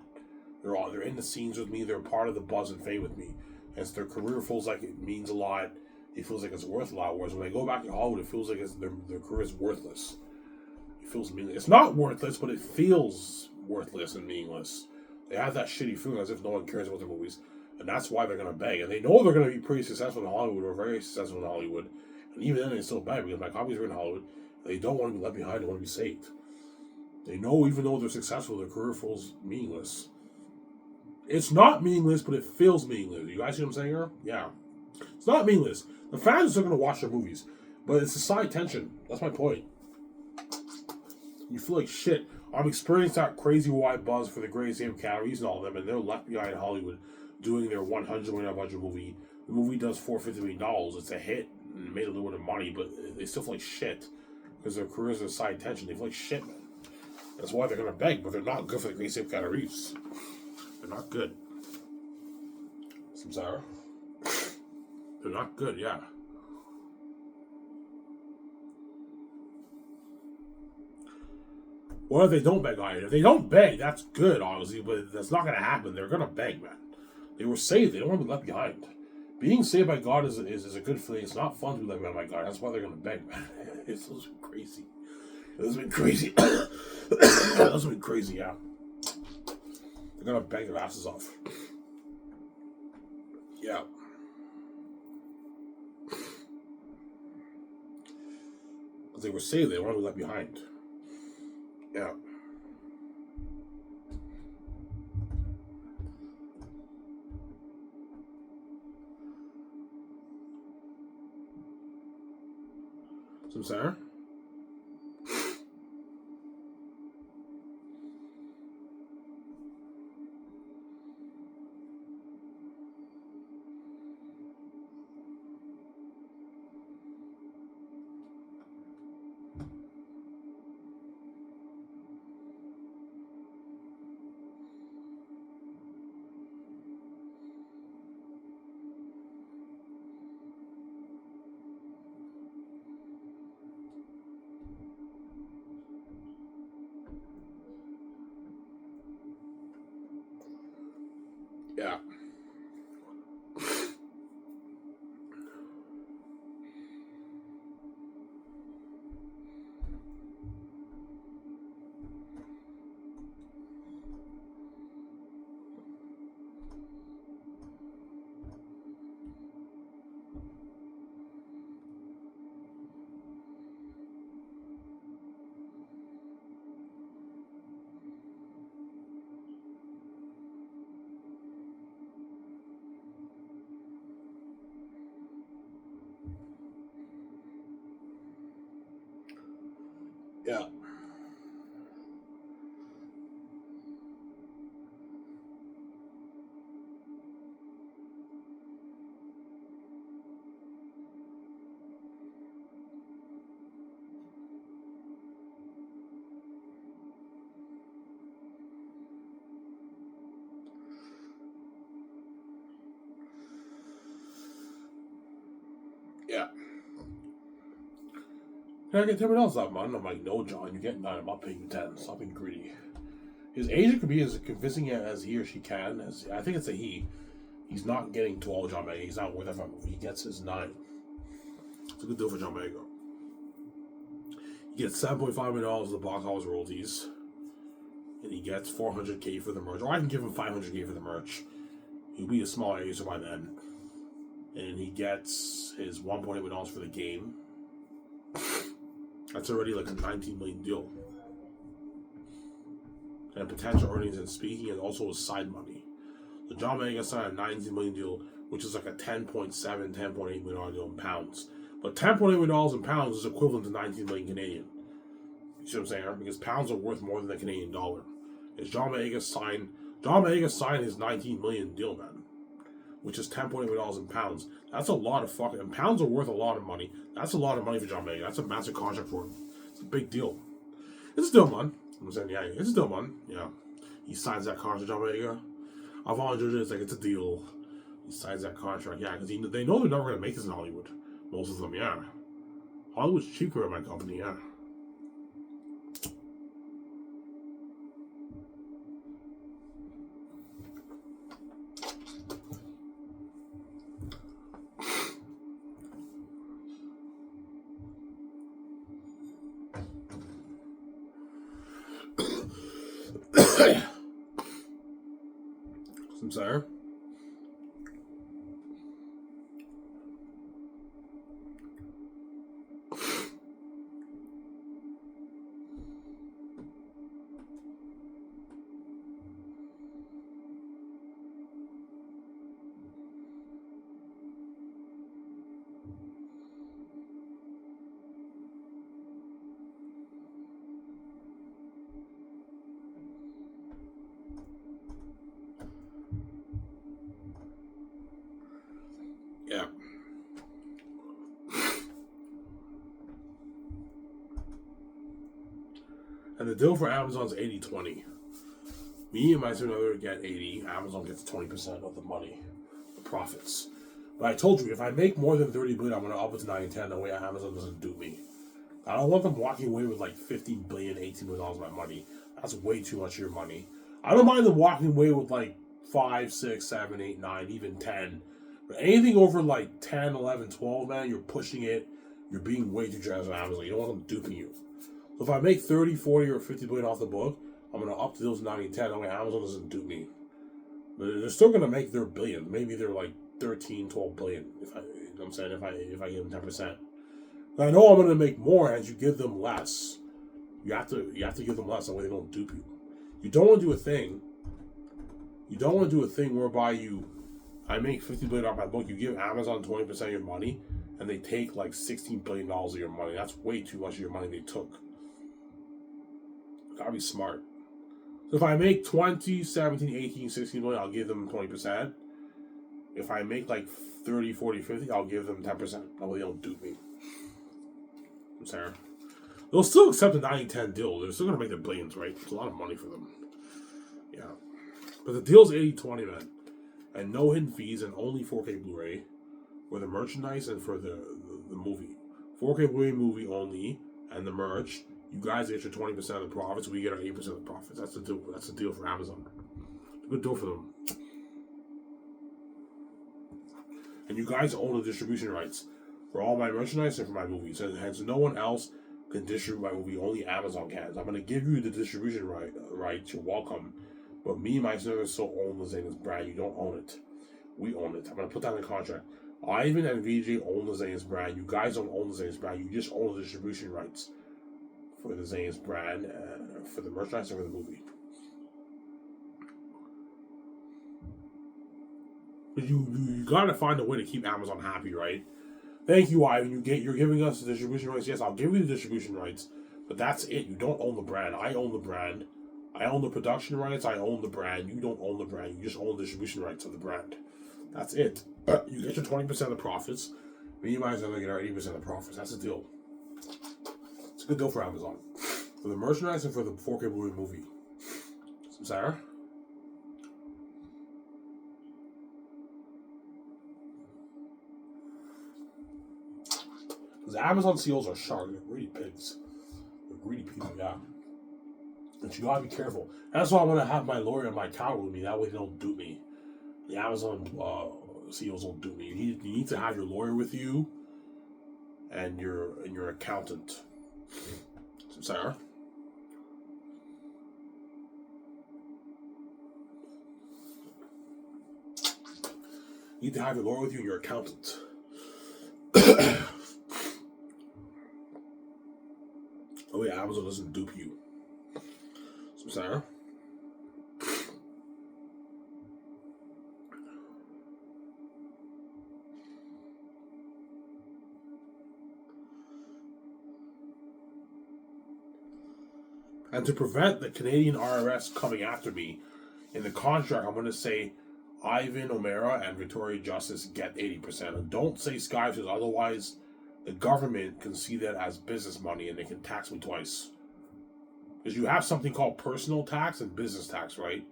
They're in the scenes with me. They're part of the buzz and fame with me. And so their career feels like it means a lot. It feels like it's worth a lot. Whereas when they go back to Hollywood, it feels like their career is worthless. It feels meaningless. It's not worthless, but it feels worthless and meaningless. They have that shitty feeling as if no one cares about their movies. And that's why they're going to beg. And they know they're going to be pretty successful in Hollywood or very successful in Hollywood. And even then, they still beg because my copies are in Hollywood. And they don't want to be left behind. They want to be saved. They know even though they're successful, their career feels meaningless. It's not meaningless, but it feels meaningless. You guys see what I'm saying here? Yeah. It's not meaningless. The fans are still going to watch their movies. But it's the side tension. That's my point. You feel like shit. I'm experiencing that crazy wide buzz for the greatest game of calories and all of them, and they're left behind in Hollywood doing their $100 million budget movie. The movie does $450 million. It's a hit and made a little bit of money, but they still feel like shit because their careers are side tension. They feel like shit, man. That's why they're going to beg, but they're not good for the greatest game of calories. They're not good. Samsara. They're not good, yeah. What if they don't beg either? If they don't beg, that's good, obviously, but that's not going to happen. They're going to beg, man. They were saved. They don't want to be left behind. Being saved by God is a good feeling. It's not fun to be left behind by God. That's why they're going to beg, man. It's crazy. It's been crazy. It's been crazy, yeah. They're going to beg their asses off. Yeah. But they were saved. They don't want to be left behind. Yeah. Samsara? Yeah. Yeah. Yeah. Can I get $10 off, man? I'm like, no, John, you're getting 9. I'm not paying you 10. Stop being greedy. His agent could be as convincing as he or she can. As I think it's a he. He's not getting 12, John Boyega. He's not worth that movie. He gets his 9. It's a good deal for John Boyega. He gets $7.5 million of the box office royalties. And he gets $400K for the merch. Or I can give him $500K for the merch. He'll be a small user by then. And he gets his $1.8 million for the game. That's already like a $19 million deal. And potential earnings and speaking, and also his side money. So John Boyega signed a $19 million deal, which is like a $10.8 million deal in pounds. But $10.8 million in pounds is equivalent to 19 million Canadian. You see what I'm saying? Because pounds are worth more than the Canadian dollar. John Boyega signed his $19 million deal, man. which is $10.8 in pounds. That's a lot of fucking. And pounds are worth a lot of money. That's a lot of money for John Boyega. That's a massive contract for him. It's a big deal. It's a deal, man. I'm saying, yeah, it's a deal, man. Yeah. He signs that contract, John Boyega. I've always judged it as like it's a deal. He signs that contract, yeah, because they know they're never going to make this in Hollywood. Most of them, yeah. Hollywood's cheaper at my company, yeah. I'm sorry. Yeah. And the deal for Amazon's 80-20. Me and my significant other get 80. Amazon gets 20% of the money, the profits. But I told you, if I make more than 30 billion, I'm going to up it to 9-10. That way Amazon doesn't do me. I don't want them walking away with like 15 billion, 18 billion dollars of my money. That's way too much of your money. I don't mind them walking away with like 5, 6, 7, 8, 9, even 10. But anything over like 10, 11, 12, man, you're pushing it. You're being way too generous on Amazon. You don't want them duping you. So if I make 30, 40, or 50 billion off the book, I'm going to up to those 90, 10. That way Amazon doesn't dupe me. But they're still going to make their billion. Maybe they're like 13, 12 billion. If I, you know what I'm saying, if I give them 10%. But I know I'm going to make more as you give them less. You have to give them less. That way they don't dupe you. You don't want to do a thing. You don't want to do a thing whereby I make $50 billion off my book. You give Amazon 20% of your money, and they take like $16 billion of your money. That's way too much of your money they took. You gotta be smart. So if I make 20, 17, 18, 16 billion, I'll give them 20%. If I make like 30, 40, 50, I'll give them 10%. That way they don't dupe me. I'm sorry. They'll still accept a 90-10 deal. They're still gonna make their billions, right? It's a lot of money for them. Yeah. But the deal's 80-20, man. And no hidden fees and only 4K Blu-ray for the merchandise and for the movie. 4K Blu-ray movie only and the merch. You guys get your 20% of the profits. We get our 8% of the profits. That's the deal. That's the deal for Amazon. It's a good deal for them. And you guys own the distribution rights for all my merchandise and for my movies. And hence, no one else can distribute my movie. Only Amazon can. So I'm going to give you the distribution rights. You're welcome. But me and my service still own the Zane's brand. You don't own it. We own it. I'm going to put that in the contract. Ivan and VJ own the Zane's brand. You guys don't own the Zane's brand. You just own the distribution rights for the Zane's brand, for the merchandise, and for the movie. But you got to find a way to keep Amazon happy, right? Thank you, Ivan. You're giving us the distribution rights. Yes, I'll give you the distribution rights. But that's it. You don't own the brand. I own the brand. I own the production rights. I own the brand. You don't own the brand. You just own the distribution rights of the brand. That's it. You get your 20% of the profits. Me and my son get our 80% of the profits. That's the deal. It's a good deal for Amazon. For the merchandise and for the 4K Blu-ray movie. Sarah? Because Amazon CEOs are sharp. They're greedy pigs. They're greedy people, yeah. But you gotta be careful. That's why I'm gonna have my lawyer and my accountant with me. That way they don't dupe me. The Amazon CEOs don't dupe me. You need to have your lawyer with you and your accountant. Sarah? You need to have your lawyer with you and your accountant. Oh yeah, Amazon doesn't dupe you. Sarah? And to prevent the Canadian IRS coming after me, in the contract, I'm going to say Ivan O'Mara and Victoria Justice get 80%. And don't say Sky, because otherwise the government can see that as business money and they can tax me twice. Because you have something called personal tax and business tax, right?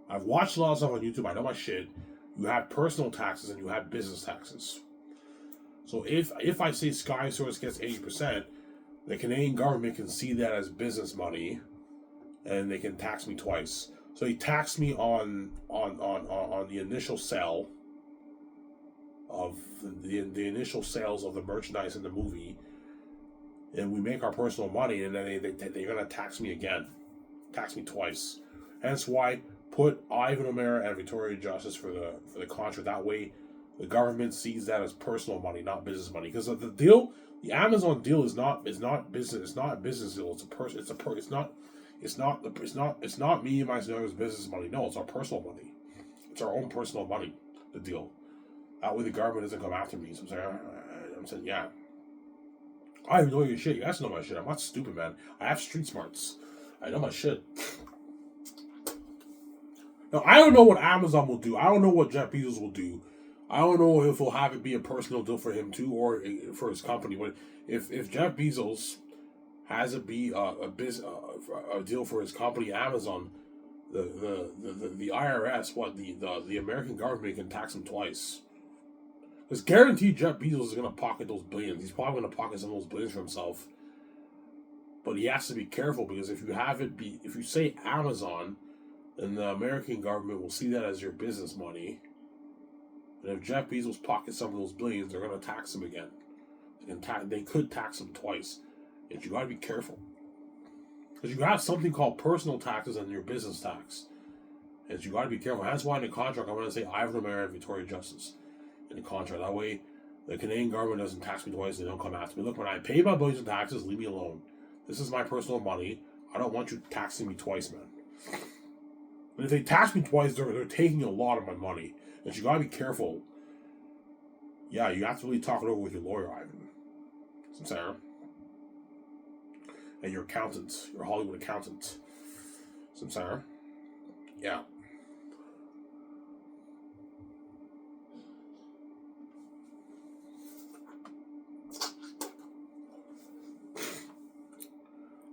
I've watched a lot of stuff on YouTube. I know my shit. You have personal taxes and you have business taxes. So if I say Sky Source gets 80%, the Canadian government can see that as business money, and they can tax me twice. So he taxed me on the initial sale of the initial sales of the merchandise in the movie, and we make our personal money, and then they're gonna tax me again, tax me twice. Hence why put Ivan O'Mara and Victoria Justice for the contract. That way, the government sees that as personal money, not business money. Because the deal, the Amazon deal is not business. It's not a business deal. It's not me and my daughter's business money. No, it's our personal money. It's our own personal money. The deal. That way, the government doesn't come after me. So I'm saying, yeah. I know your shit. You guys know my shit. I'm not stupid, man. I have street smarts. I know my shit. Now, I don't know what Amazon will do. I don't know what Jeff Bezos will do. I don't know if he'll have it be a personal deal for him too, or for his company. But if Jeff Bezos has it be a deal for his company, Amazon, the IRS, the American government can tax him twice. It's guaranteed Jeff Bezos is going to pocket those billions. He's probably going to pocket some of those billions for himself. But he has to be careful, because if you say Amazon, then the American government will see that as your business money. And if Jeff Bezos pockets some of those billions, they're going to tax him again. They could tax him twice. And you got to be careful. Because you have something called personal taxes and your business tax. And you got to be careful. That's why in the contract, I'm going to say Ivan O'Mara and Victoria Justice in the contract. That way, the Canadian government doesn't tax me twice. They don't come after me. Look, when I pay my billions in taxes, leave me alone. This is my personal money. I don't want you taxing me twice, man. And if they tax me twice, they're taking a lot of my money. And you gotta be careful. Yeah, you have to really talk it over with your lawyer, Ivan. Some Sarah. And your accountant, your Hollywood accountant. Some Sarah. Yeah.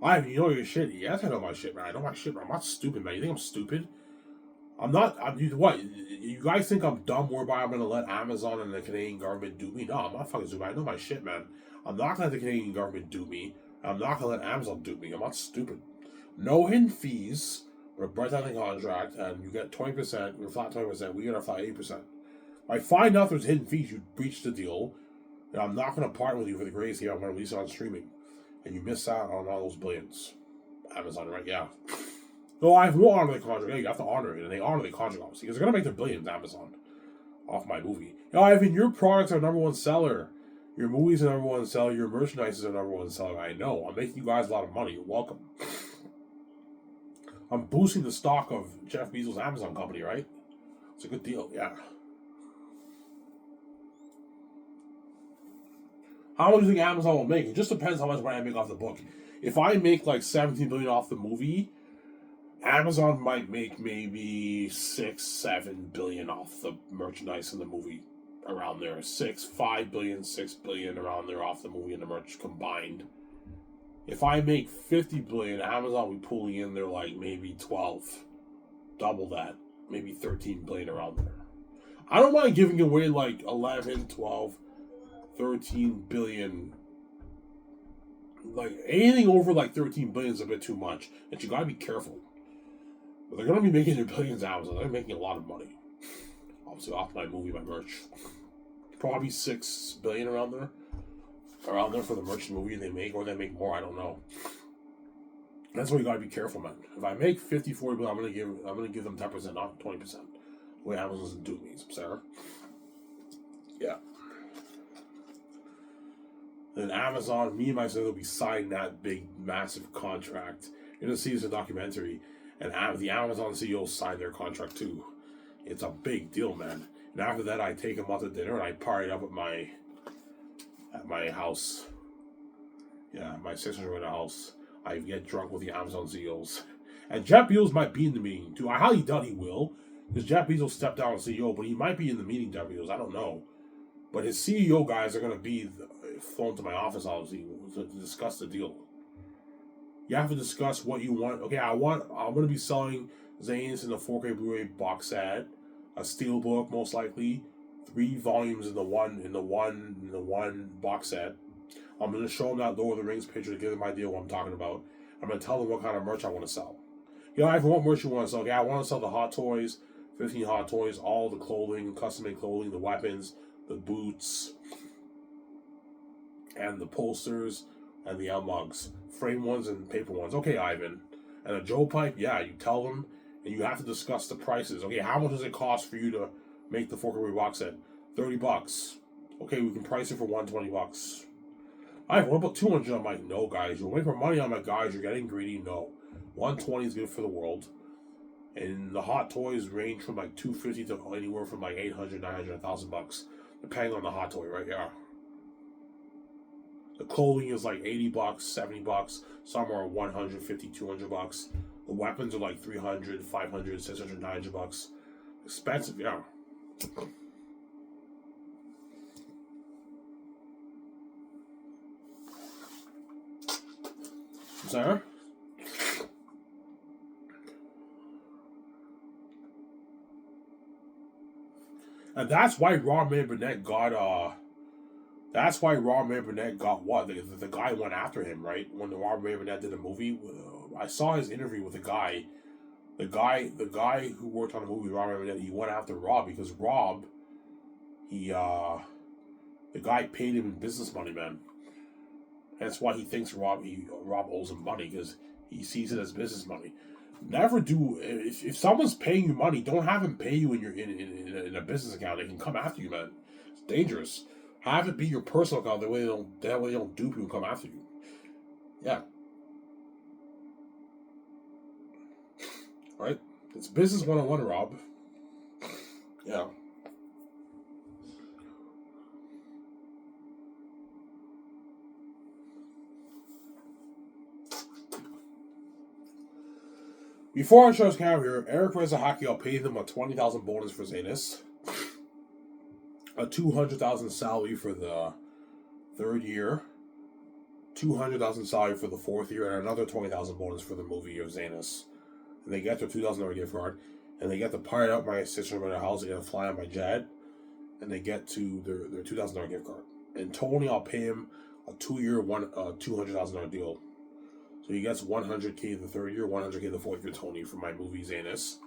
Ivan, you know your shit. Yes, I know my shit, man. I know my shit, man. I'm not stupid, man. You think I'm stupid? I'm not. What? You guys think I'm dumb whereby I'm going to let Amazon and the Canadian government do me? No, I'm not fucking stupid. I know my shit, man. I'm not going to let the Canadian government do me. I'm not going to let Amazon do me. I'm not stupid. No hidden fees. We're breaking down the contract, and you get 20%. We're flat 20%. We get a flat 8%. If I find out there's hidden fees, you breached the deal, and I'm not going to partner with you for the greatest deal. I'm going to release it on streaming. And you miss out on all those billions. Amazon, right? Yeah. No, I will honor the contract. Yeah, you have to honor it. And they honor the contract, obviously. Because they're going to make their billions, Amazon, off my movie. Yo, Ivan, your products are number one seller. Your movies are number one seller. Your merchandise is a number one seller. I know. I'm making you guys a lot of money. You're welcome. I'm boosting the stock of Jeff Bezos' Amazon company, right? It's a good deal, yeah. How much do you think Amazon will make? It just depends how much money I make off the book. If I make like $17 billion off the movie, Amazon might make maybe $6-7 billion off the merchandise in the movie, around there. $5 billion, $6 billion around there off the movie and the merch combined. If I make $50 billion, Amazon will be pulling in there like maybe 12, double that, maybe $13 billion around there. I don't mind giving away like 11, 12. 13 billion. Like anything over like 13 billion is a bit too much, and you gotta be careful. But they're gonna be making their billions Amazon. They're making a lot of money. Obviously off my movie, my merch. Probably 6 billion around there. Around there for the merch movie they make, or they make more, I don't know. That's why you gotta be careful, man. If I make 50, 40 billion, I'm gonna give them 10%, not 20%. The way Amazon doesn't do me, Sarah. Yeah. And Amazon, me and my son will be signing that big, massive contract. You're going to see this in a documentary. And the Amazon CEO signed their contract too. It's a big deal, man. And after that, I take him out to dinner and I party up at my house. Yeah, my sister's in the house. I get drunk with the Amazon CEOs. And Jeff Bezos might be in the meeting too. I highly doubt he will. Because Jeff Bezos stepped down as CEO, but he might be in the meeting, Jeff Bezos. I don't know. But his CEO guys are going to be flown to my office, obviously, to discuss the deal. You have to discuss what you want. Okay, I'm going to be selling Zane's in the 4K Blu-ray box set, a steelbook most likely, 3 volumes in the one box set. I'm going to show them that Lord of the Rings picture to give them an idea of what I'm talking about. I'm going to tell them what kind of merch I want to sell. Ivan, what merch you want to sell? Okay, I want to sell the Hot Toys, 15 Hot Toys, all the clothing, custom-made clothing, the weapons, the boots, and the posters, and the mugs. Frame ones and paper ones. Okay, Ivan. And a Joe Pipe, yeah, you tell them, and you have to discuss the prices. Okay, how much does it cost for you to make the 4K box set? $30. Okay, we can price it for $120. Ivan, what about 200? I'm like, no, guys, you're making money on my guys. You're getting greedy. No, 120 is good for the world. And the Hot Toys range from like $250 to anywhere from like $800, $900, $1,000, depending on the Hot Toy, right? Yeah. The clothing is like $80, $70. Some are $150, $200. The weapons are like $300, $500, $600, $900. Expensive, yeah. Sarah? And that's why Rob Man Burnett got That's why Rob Man Burnett got what? The guy went after him, right? When Rob Man Burnett did a movie, I saw his interview with the guy. The guy who worked on the movie, Rob Man Burnett, he went after Rob because Rob, the guy paid him in business money, man. That's why he thinks Rob owes him money because he sees it as business money. Never do if someone's paying you money, don't have him pay you in a business account. They can come after you, man. It's dangerous. Have it be your personal account. That way they don't dupe you and come after you. Yeah. Right? It's business 101, Rob. Yeah. Before I show this camera here, Eric Rezahaki, I'll pay them a $20,000 bonus for Zanus, a $200,000 salary for the 3rd year, $200,000 salary for the 4th year, and another $20,000 bonus for the movie of Zanus. And they get their $2,000 gift card, and they get to pirate out my sister in their house, they get to fly on my jet, and they get to their $2,000 gift card. And Tony, I'll pay him a 2-year, $200,000 deal. So he gets $100K the 3rd year, $100K the 4th year, Tony, for my movie Zanus.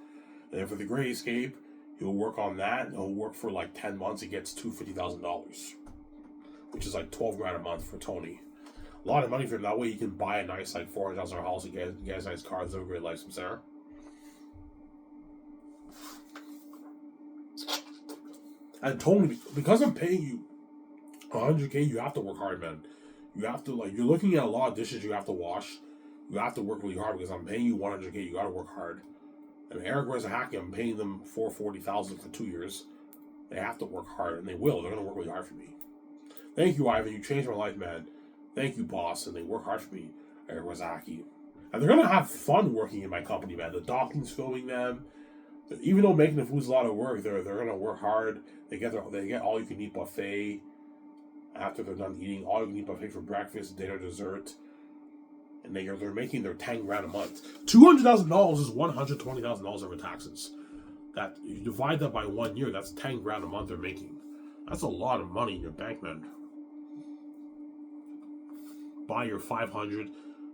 And then for the Great Escape, he'll work on that. He'll work for like 10 months. He gets $250,000, which is like $12,000 a month for Tony. A lot of money for him. That way he can buy a nice like $400,000 house and get a nice car. Live a great life, Sarah. And Tony, because I'm paying you $100K, you have to work hard, man. You have to you're looking at a lot of dishes you have to wash. You have to work really hard because I'm paying you $100K. You got to work hard. And Eric Rezahaki, I'm paying them $440,000 for 2 years. They have to work hard, and they will. They're going to work really hard for me. Thank you, Ivan. You changed my life, man. Thank you, boss. And they work hard for me, Eric Rezahaki. And they're going to have fun working in my company, man. The Dawkins filming them. Even though making the food's a lot of work, they're going to work hard. They get all you can eat buffet after they're done eating. All you can eat buffet for breakfast, dinner, dessert. And they're making their $10,000 a month. $200,000 is $120,000 over taxes. That you divide that by 1 year, that's $10,000 a month they're making. That's a lot of money in your bank, man. Buy your $500,000,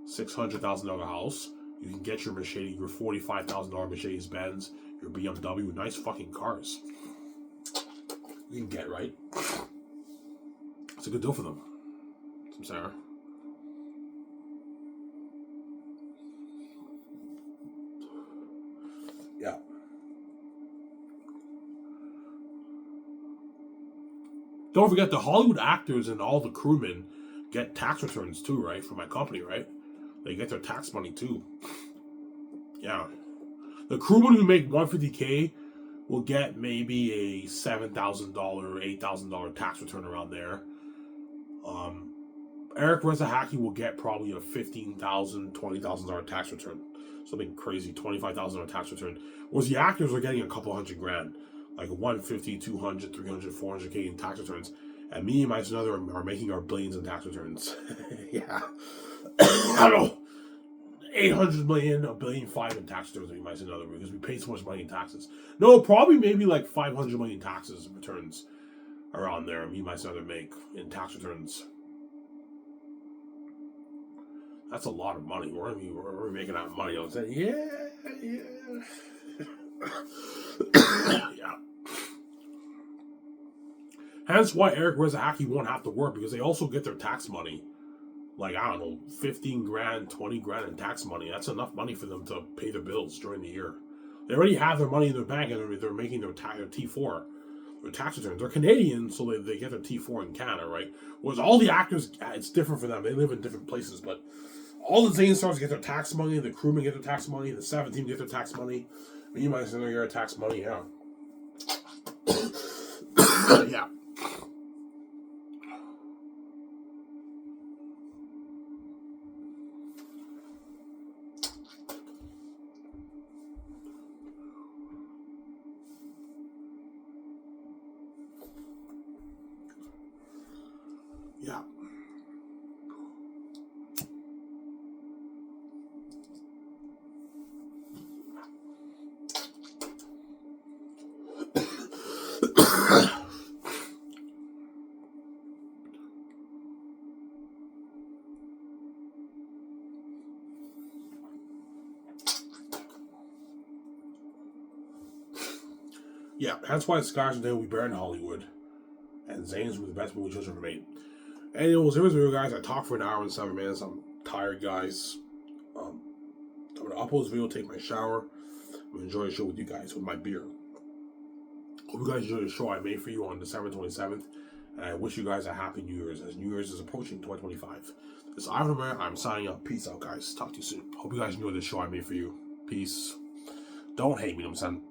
$600,000 house. You can get your Mercedes, your $45,000 Mercedes Benz, your BMW, nice fucking cars. You can get, right? It's a good deal for them. I'm sorry. Yeah. Don't forget the Hollywood actors and all the crewmen get tax returns too, right? From my company, right? They get their tax money too. Yeah. The crewmen who make $150K will get maybe a $7,000, $8,000 tax return around there. Eric Rezahaki will get probably a $15,000, $20,000 tax return. Something crazy, $25,000 tax return. Whereas the actors are getting a couple $100,000, like 150, 200, 300, 400K in tax returns. And me and my another are making our billions in tax returns. Yeah. I don't know. 800 million, $1.5 billion in tax returns, me and my another, because we pay so much money in taxes. No, probably maybe like 500 million taxes returns around there. Me and my another make in tax returns. That's a lot of money. We're making that money. I was saying, yeah. Yeah. Hence why Eric Rezahaki won't have to work, because they also get their tax money. Like, I don't know, 15 grand, 20 grand in tax money. That's enough money for them to pay their bills during the year. They already have their money in their bank, and they're making their T4, their tax returns. They're Canadian, so they get their T4 in Canada, right? Whereas all the actors, it's different for them. They live in different places, but all the Zane stars get their tax money, the crewmen get their tax money, the 17 get their tax money. You might say they're tax money, yeah. Yeah. Yeah. Yeah, that's why Scars Day will be buried in Hollywood. And Zane's were the best movie choice ever made. Anyways, there was video, guys. I talked for an hour and 7 minutes. I'm tired, guys. I'm going to upload this video, take my shower. I'm going to enjoy the show with you guys with my beer. Hope you guys enjoy the show I made for you on December 27th. And I wish you guys a happy New Year's, as New Year's is approaching 2025. This is Ivan Romero. I'm signing out. Peace out, guys. Talk to you soon. Hope you guys enjoy the show I made for you. Peace. Don't hate me, I'm saying.